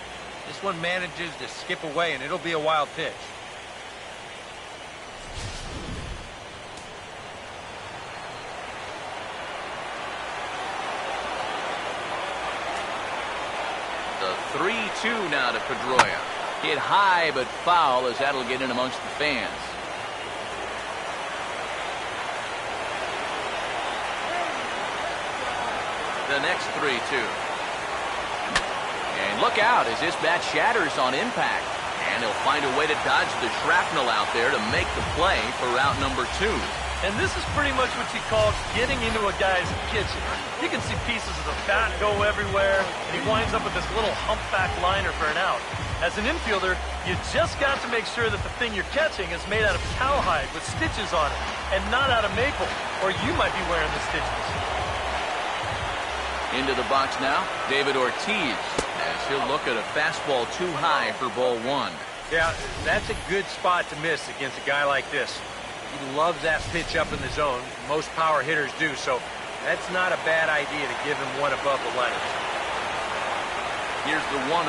[SPEAKER 4] this one manages to skip away, and it'll be a wild pitch.
[SPEAKER 1] The 3-2 now to Pedroia. Hit high but foul, as that'll get in amongst the fans. The next 3-2. And look out as this bat shatters on impact. And he'll find a way to dodge the shrapnel out there to make the play for route number 2.
[SPEAKER 2] And this is pretty much what you call getting into a guy's kitchen. You can see pieces of the bat go everywhere, and he winds up with this little humpback liner for an out. As an infielder, you just got to make sure that the thing you're catching is made out of cowhide with stitches on it, and not out of maple, or you might be wearing the stitches.
[SPEAKER 1] Into the box now, David Ortiz, as he'll look at a fastball too high for ball 1.
[SPEAKER 4] Yeah, that's a good spot to miss against a guy like this. He loves that pitch up in the zone. Most power hitters do, so that's not a bad idea to give him one above the letters.
[SPEAKER 1] Here's the 1-0.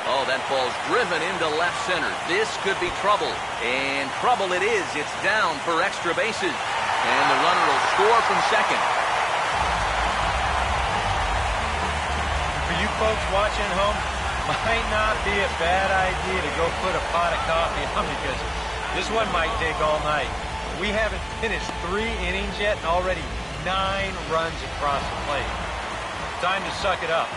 [SPEAKER 1] Oh, that ball's driven into left center. This could be trouble. And trouble it is. It's down for extra bases. And the runner will score from second.
[SPEAKER 4] For you folks watching home, might not be a bad idea to go put a pot of coffee on, because this one might take all night. We haven't finished 3 innings yet, and already 9 runs across the plate. Time to suck it up.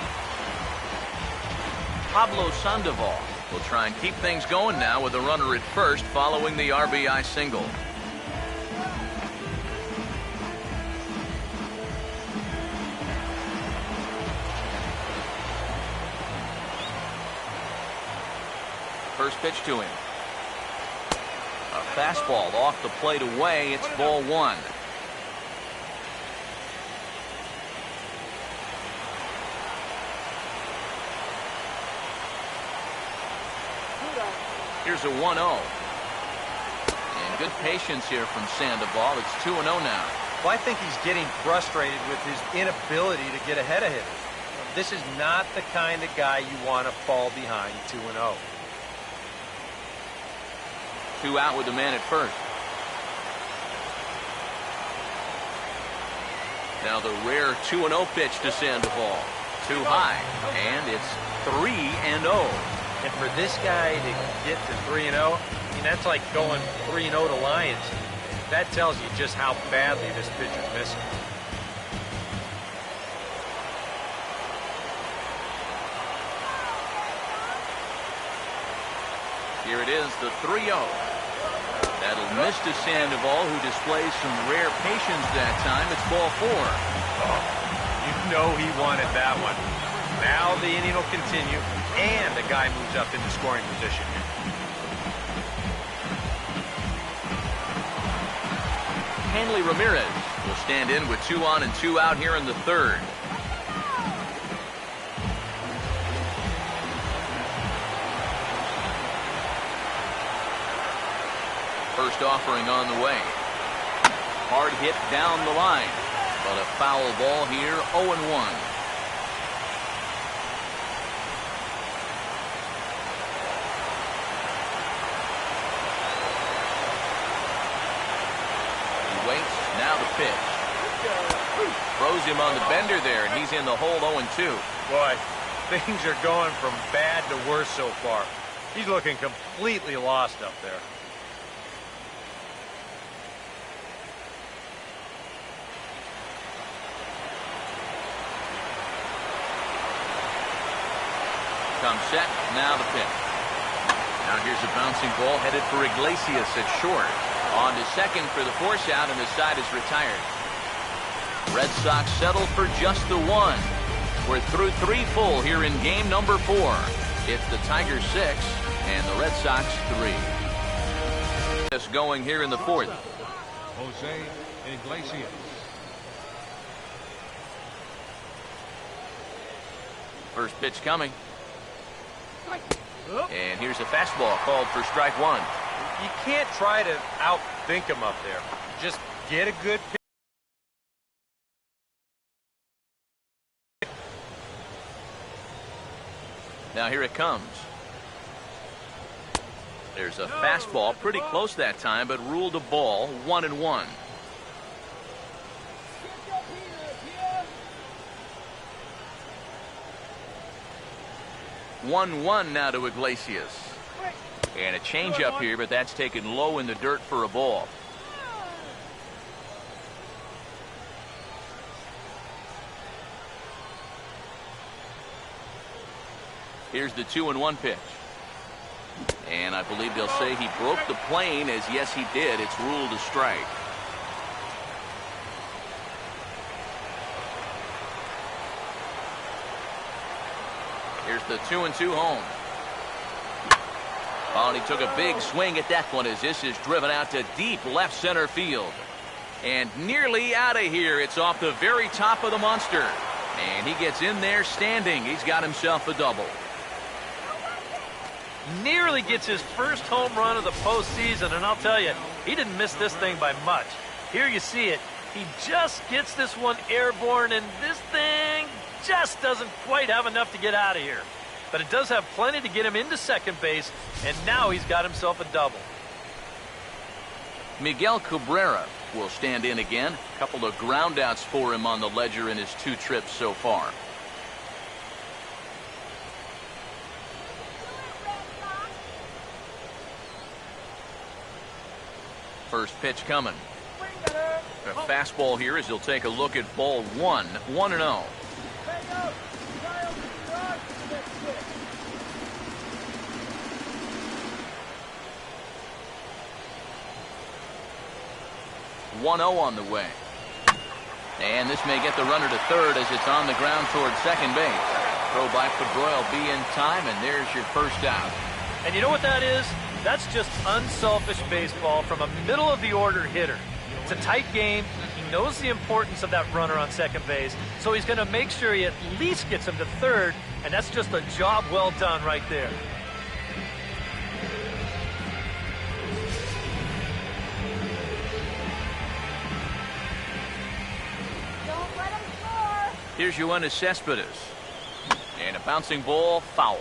[SPEAKER 1] Pablo Sandoval will try and keep things going now with a runner at first following the RBI single. First pitch to him. A fastball off the plate away. It's ball 1. Here's a 1-0. And good patience here from Sandoval. It's 2-0 now.
[SPEAKER 4] Well, I think he's getting frustrated with his inability to get ahead of hitters. This is not the kind of guy you want to fall behind 2-0.
[SPEAKER 1] 2 out with the man at first. Now the rare 2-0 pitch to Sandoval. Too high. And it's 3-0.
[SPEAKER 4] And for this guy to get to 3-0, I mean, that's like going 3-0 to Lions. That tells you just how badly this pitcher's missing.
[SPEAKER 1] Here it is, the 3-0. That'll miss to Sandoval, who displays some rare patience that time. It's ball 4.
[SPEAKER 4] Oh, you know he wanted that one. Now the inning will continue, and the guy moves up into scoring position.
[SPEAKER 1] Hanley Ramirez will stand in with 2 on and 2 out here in the 3rd. First offering on the way. Hard hit down the line, but a foul ball here, 0-1. Now the pitch. Throws him on the bender there, and he's in the hole 0-2.
[SPEAKER 4] Boy, things are going from bad to worse so far. He's looking completely lost up there.
[SPEAKER 1] Come set, now the pitch. Now here's a bouncing ball headed for Iglesias at short. On to second for the force out, and the side is retired. Red Sox settle for just the 1. We're through 3 full here in game number 4. It's the Tigers 6 and the Red Sox 3. This going here in the 4th.
[SPEAKER 3] Jose Iglesias.
[SPEAKER 1] First pitch coming. And here's a fastball called for strike 1.
[SPEAKER 4] You can't try to outthink him up there. Just get a good pitch.
[SPEAKER 1] here it comes. There's a fastball, pretty close that time, but ruled a ball, 1-1. One now to Iglesias. And a changeup here, but that's taken low in the dirt for a ball. Here's the 2-1 pitch. And I believe they'll say he broke the plane, as yes he did. It's ruled a strike. Here's the 2-2 home. Oh, and he took a big swing at that one as this is driven out to deep left center field. And nearly out of here. It's off the very top of the monster. And he gets in there standing. He's got himself a double.
[SPEAKER 2] Nearly gets his first home run of the postseason, and I'll tell you, he didn't miss this thing by much. Here you see it. He just gets this one airborne, and this thing just doesn't quite have enough to get out of here. But it does have plenty to get him into second base, and now he's got himself a double.
[SPEAKER 1] Miguel Cabrera will stand in again. A couple of groundouts for him on the ledger in his 2 trips so far. First pitch coming. A fastball here as he'll take a look at ball 1, 1-0. On the way. And this may get the runner to third as it's on the ground towards second base. Throw by Pedroia will be in time, and there's your first out.
[SPEAKER 2] And you know what that is? That's just unselfish baseball from a middle-of-the-order hitter. It's a tight game. He knows the importance of that runner on second base, so he's going to make sure he at least gets him to third, and that's just a job well done right there.
[SPEAKER 5] Don't let him score.
[SPEAKER 1] Here's Yoenis Cespedes. And a bouncing ball, foul.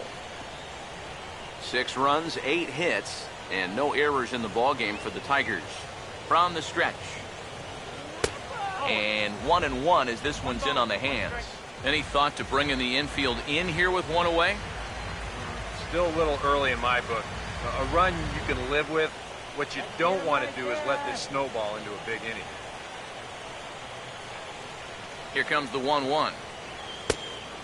[SPEAKER 1] 6 runs, 8 hits, and no errors in the ballgame for the Tigers. From the stretch. And 1-1 as this one's in on the hands. Any thought to bringing the infield in here with one away?
[SPEAKER 4] Still a little early in my book. A run you can live with. What you don't want to do is let this snowball into a big inning.
[SPEAKER 1] Here comes the 1-1.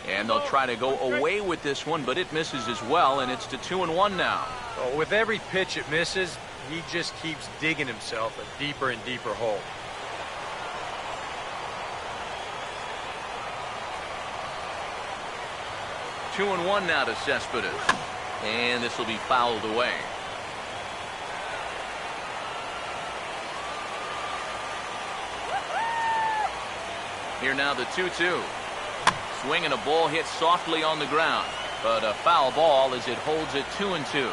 [SPEAKER 1] And they'll try to go away with this one, but it misses as well, and it's to 2-1 now.
[SPEAKER 4] Oh, with every pitch it misses, he just keeps digging himself a deeper and deeper hole.
[SPEAKER 1] Two and one now to Cespedes. And this will be fouled away. Here now the 2-2. Swing and a ball hit softly on the ground, but a foul ball as it holds it 2-2.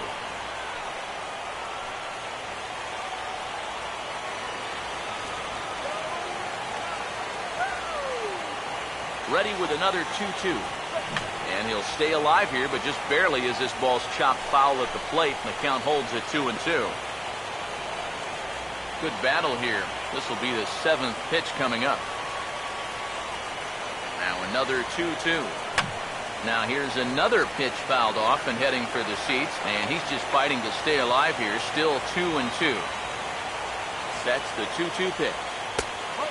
[SPEAKER 1] Ready with another 2-2. And he'll stay alive here, but just barely as this ball's chopped foul at the plate, and the count holds at 2-2. Good battle here. This will be the 7th pitch coming up. Now another 2-2. Now here's another pitch fouled off and heading for the seats, and he's just fighting to stay alive here. Still 2-2. That's the 2-2 pitch.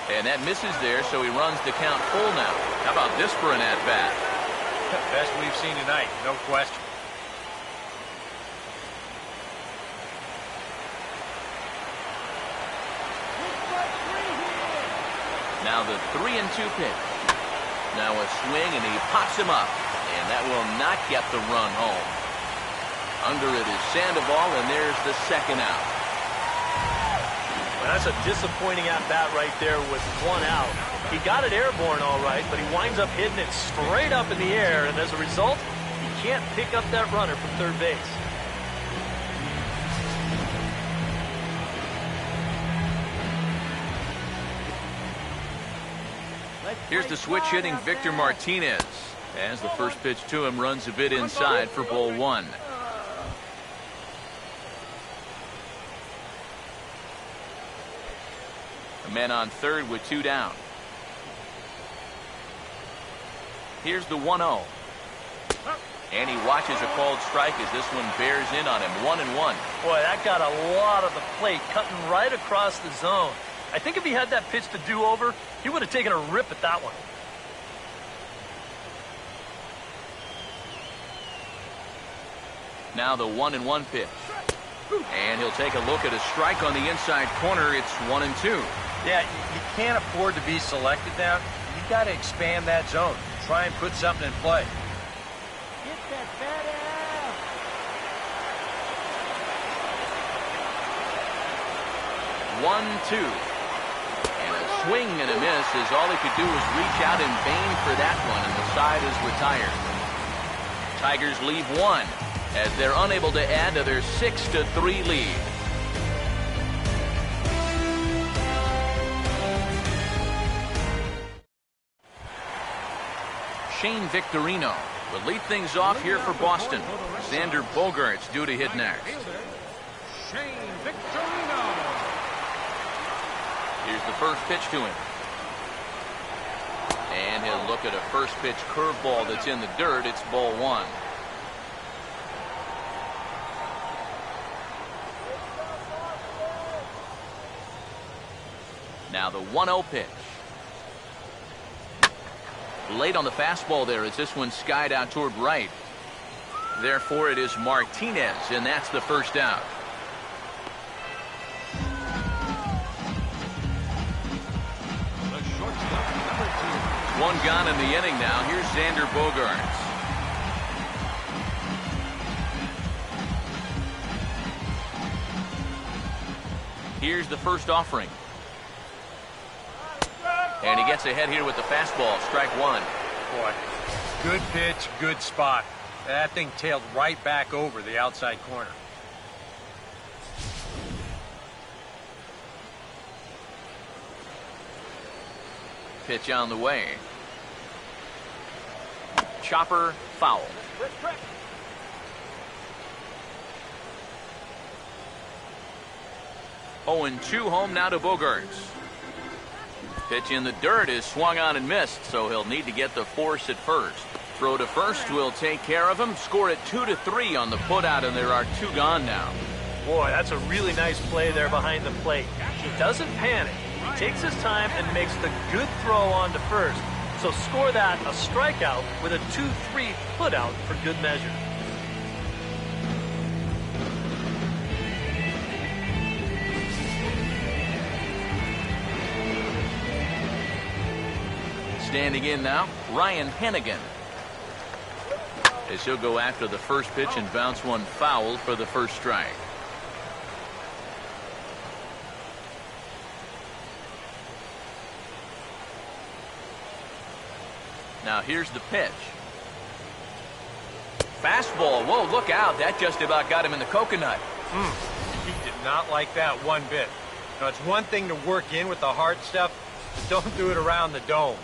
[SPEAKER 1] And that misses there, so he runs the count full now. How about this for an at-bat?
[SPEAKER 4] Best we've seen tonight, no question.
[SPEAKER 1] Now the 3-2 pitch. Now a swing, and he pops him up. And that will not get the run home. Under it is Sandoval, and there's the second out.
[SPEAKER 2] Well, that's a disappointing at-bat right there with one out. He got it airborne all right, but he winds up hitting it straight up in the air, and as a result, he can't pick up that runner from third base.
[SPEAKER 1] Here's the switch hitting Victor Martinez. As the first pitch to him runs a bit inside for ball one. A man on third with two down. Here's the 1-0. And he watches a called strike as this one bears in on him. 1-1.
[SPEAKER 2] Boy, that got a lot of the plate, cutting right across the zone. I think if he had that pitch to do over, he would have taken a rip at that one.
[SPEAKER 1] Now the 1-1 pitch. And he'll take a look at a strike on the inside corner. It's 1-2.
[SPEAKER 4] Yeah, you can't afford to be selected now. You got to expand that zone. Try and put something in play.
[SPEAKER 5] Get that bat out.
[SPEAKER 1] 1-2. And a swing and a miss as all he could do was reach out in vain for that one, and the side is retired. Tigers leave one as they're unable to add to their 6-3 lead. Shane Victorino will lead things off here for Boston. Xander Bogaerts due to hit next.
[SPEAKER 3] Shane Victorino.
[SPEAKER 1] Here's the first pitch to him. And he'll look at a first pitch curveball that's in the dirt. It's ball one. Now the 1-0 pitch. Late on the fastball there as this one skied out toward right. Therefore it is Martinez, and that's the first out.
[SPEAKER 3] The shortstop, number 2.
[SPEAKER 1] One gone in the inning now. Here's Xander Bogaerts. Here's the first offering. And he gets ahead here with the fastball. Strike one.
[SPEAKER 4] Boy, good pitch, good spot. That thing tailed right back over the outside corner.
[SPEAKER 1] Pitch on the way. Chopper foul. 0-2 home now to Bogaerts. Pitch in the dirt is swung on and missed, so he'll need to get the force at first. Throw to first will take care of him. Score it 2-3 on the putout, and there are two gone now.
[SPEAKER 2] Boy, that's a really nice play there behind the plate. He doesn't panic. He takes his time and makes the good throw on to first. So score that a strikeout with a 2-3 putout for good measure.
[SPEAKER 1] Standing in now, Ryan Hennigan. As he'll go after the first pitch and bounce one foul for the first strike. Now here's the pitch. Fastball. Whoa, look out. That just about got him in the coconut.
[SPEAKER 4] He did not like that one bit. Now, it's one thing to work in with the hard stuff, but don't do it around the dome.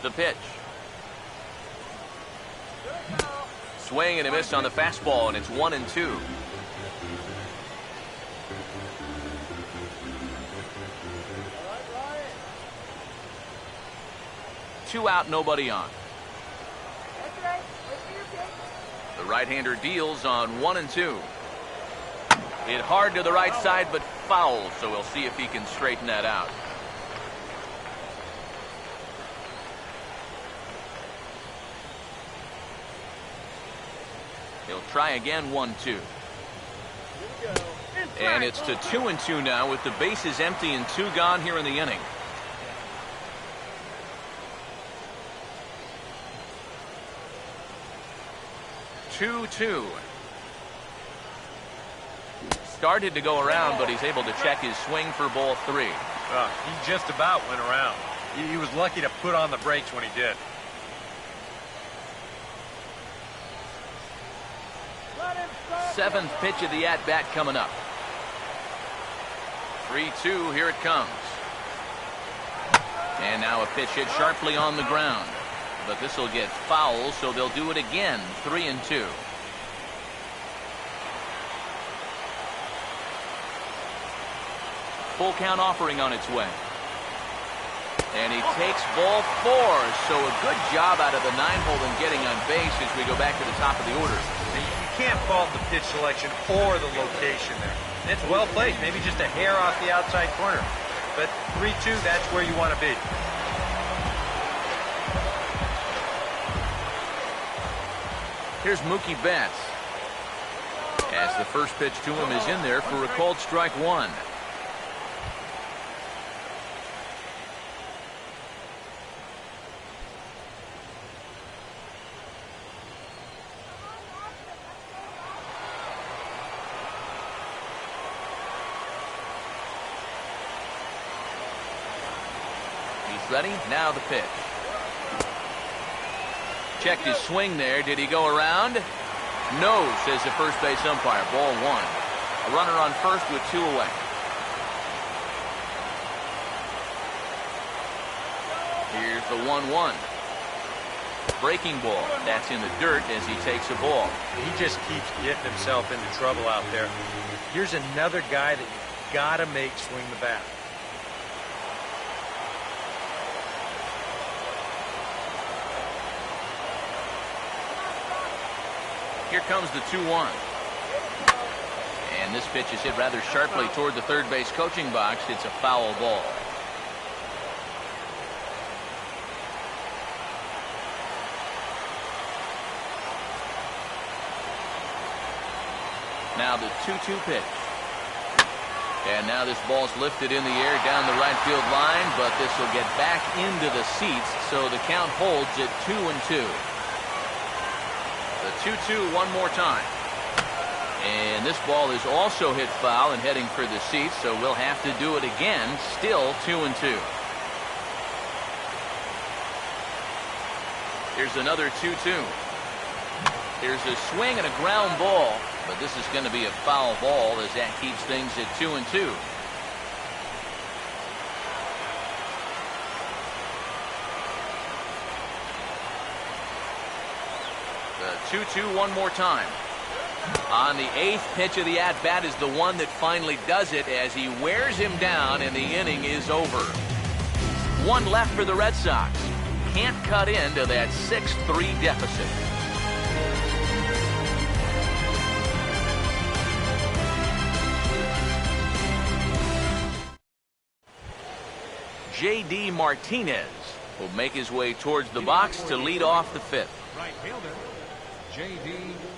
[SPEAKER 1] The pitch. Swing and a miss on the fastball, and it's 1-2. Two out, nobody on.
[SPEAKER 5] That's right. Wait for your pitch.
[SPEAKER 1] The right-hander deals on 1-2. Hit hard to the right side, but foul, so we'll see if he can straighten that out. He'll try again, 1-2. And it's to 2-2 now with the bases empty and two gone here in the inning. Two. Started to go around, but he's able to check his swing for ball three.
[SPEAKER 4] He just about went around. He was lucky to put on the brakes when he did.
[SPEAKER 1] Seventh pitch of the at-bat coming up. 3-2, here it comes. And now a pitch hit sharply on the ground. But this will get foul, so they'll do it again. 3-2. Full count offering on its way. And he takes ball 4. So a good job out of the 9-hole in getting on base as we go back to the top of the order.
[SPEAKER 4] You can't fault the pitch selection or the location there. And it's well placed, maybe just a hair off the outside corner. But 3-2, that's where you want to be.
[SPEAKER 1] Here's Mookie Betts. As the first pitch to him is in there for a called strike 1. Ready? Now the pitch. Checked his swing there. Did he go around? No, says the first base umpire. Ball 1. A runner on first with 2 away. Here's the 1-1. Breaking ball. That's in the dirt as he takes a ball.
[SPEAKER 4] He just keeps getting himself into trouble out there. Here's another guy that you got to make swing the bat.
[SPEAKER 1] Here comes the 2-1. And this pitch is hit rather sharply toward the third base coaching box. It's a foul ball. Now the 2-2 pitch. And now this ball's lifted in the air down the right field line, but this will get back into the seats, so the count holds at 2-2. The 2-2 one more time. And this ball is also hit foul and heading for the seats, so we'll have to do it again. Still 2-2. Here's another 2-2. Here's a swing and a ground ball, but this is going to be a foul ball as that keeps things at 2-2. The 2-2 one more time. On the 8th pitch of the at-bat is the one that finally does it as he wears him down and the inning is over. One left for the Red Sox. Can't cut into that 6-3 deficit. J.D. Martinez will make his way towards the box to lead off the 5th.
[SPEAKER 3] Right fielder, J.D.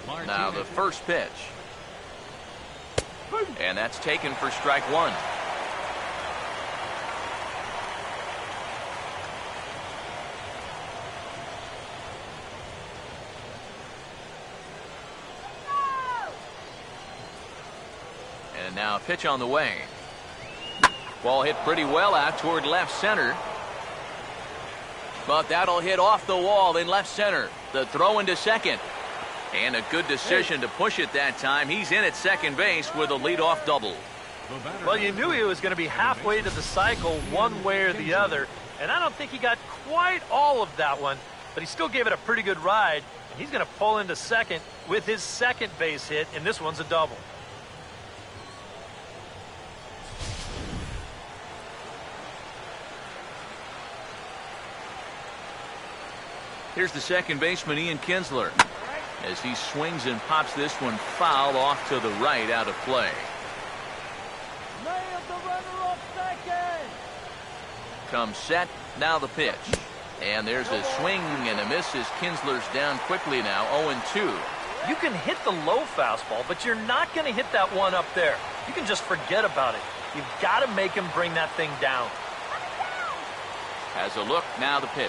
[SPEAKER 3] Martinez.
[SPEAKER 1] Now the first pitch. And that's taken for strike 1. And now a pitch on the way. Ball hit pretty well out toward left center. But that'll hit off the wall in left center. The throw into second. And a good decision to push it that time. He's in at second base with a leadoff double.
[SPEAKER 2] Well, you knew he was going to be halfway to the cycle one way or the other. And I don't think he got quite all of that one. But he still gave it a pretty good ride. And he's going to pull into second with his second base hit. And this one's a double.
[SPEAKER 1] Here's the second baseman, Ian Kinsler, as he swings and pops this one foul off to the right, out of play. Comes set, now the pitch. And there's a swing and a miss as Kinsler's down quickly now, 0-2.
[SPEAKER 2] You can hit the low fastball, but you're not going to hit that one up there. You can just forget about it. You've got to make him bring that thing down.
[SPEAKER 1] Has a look, now the pitch.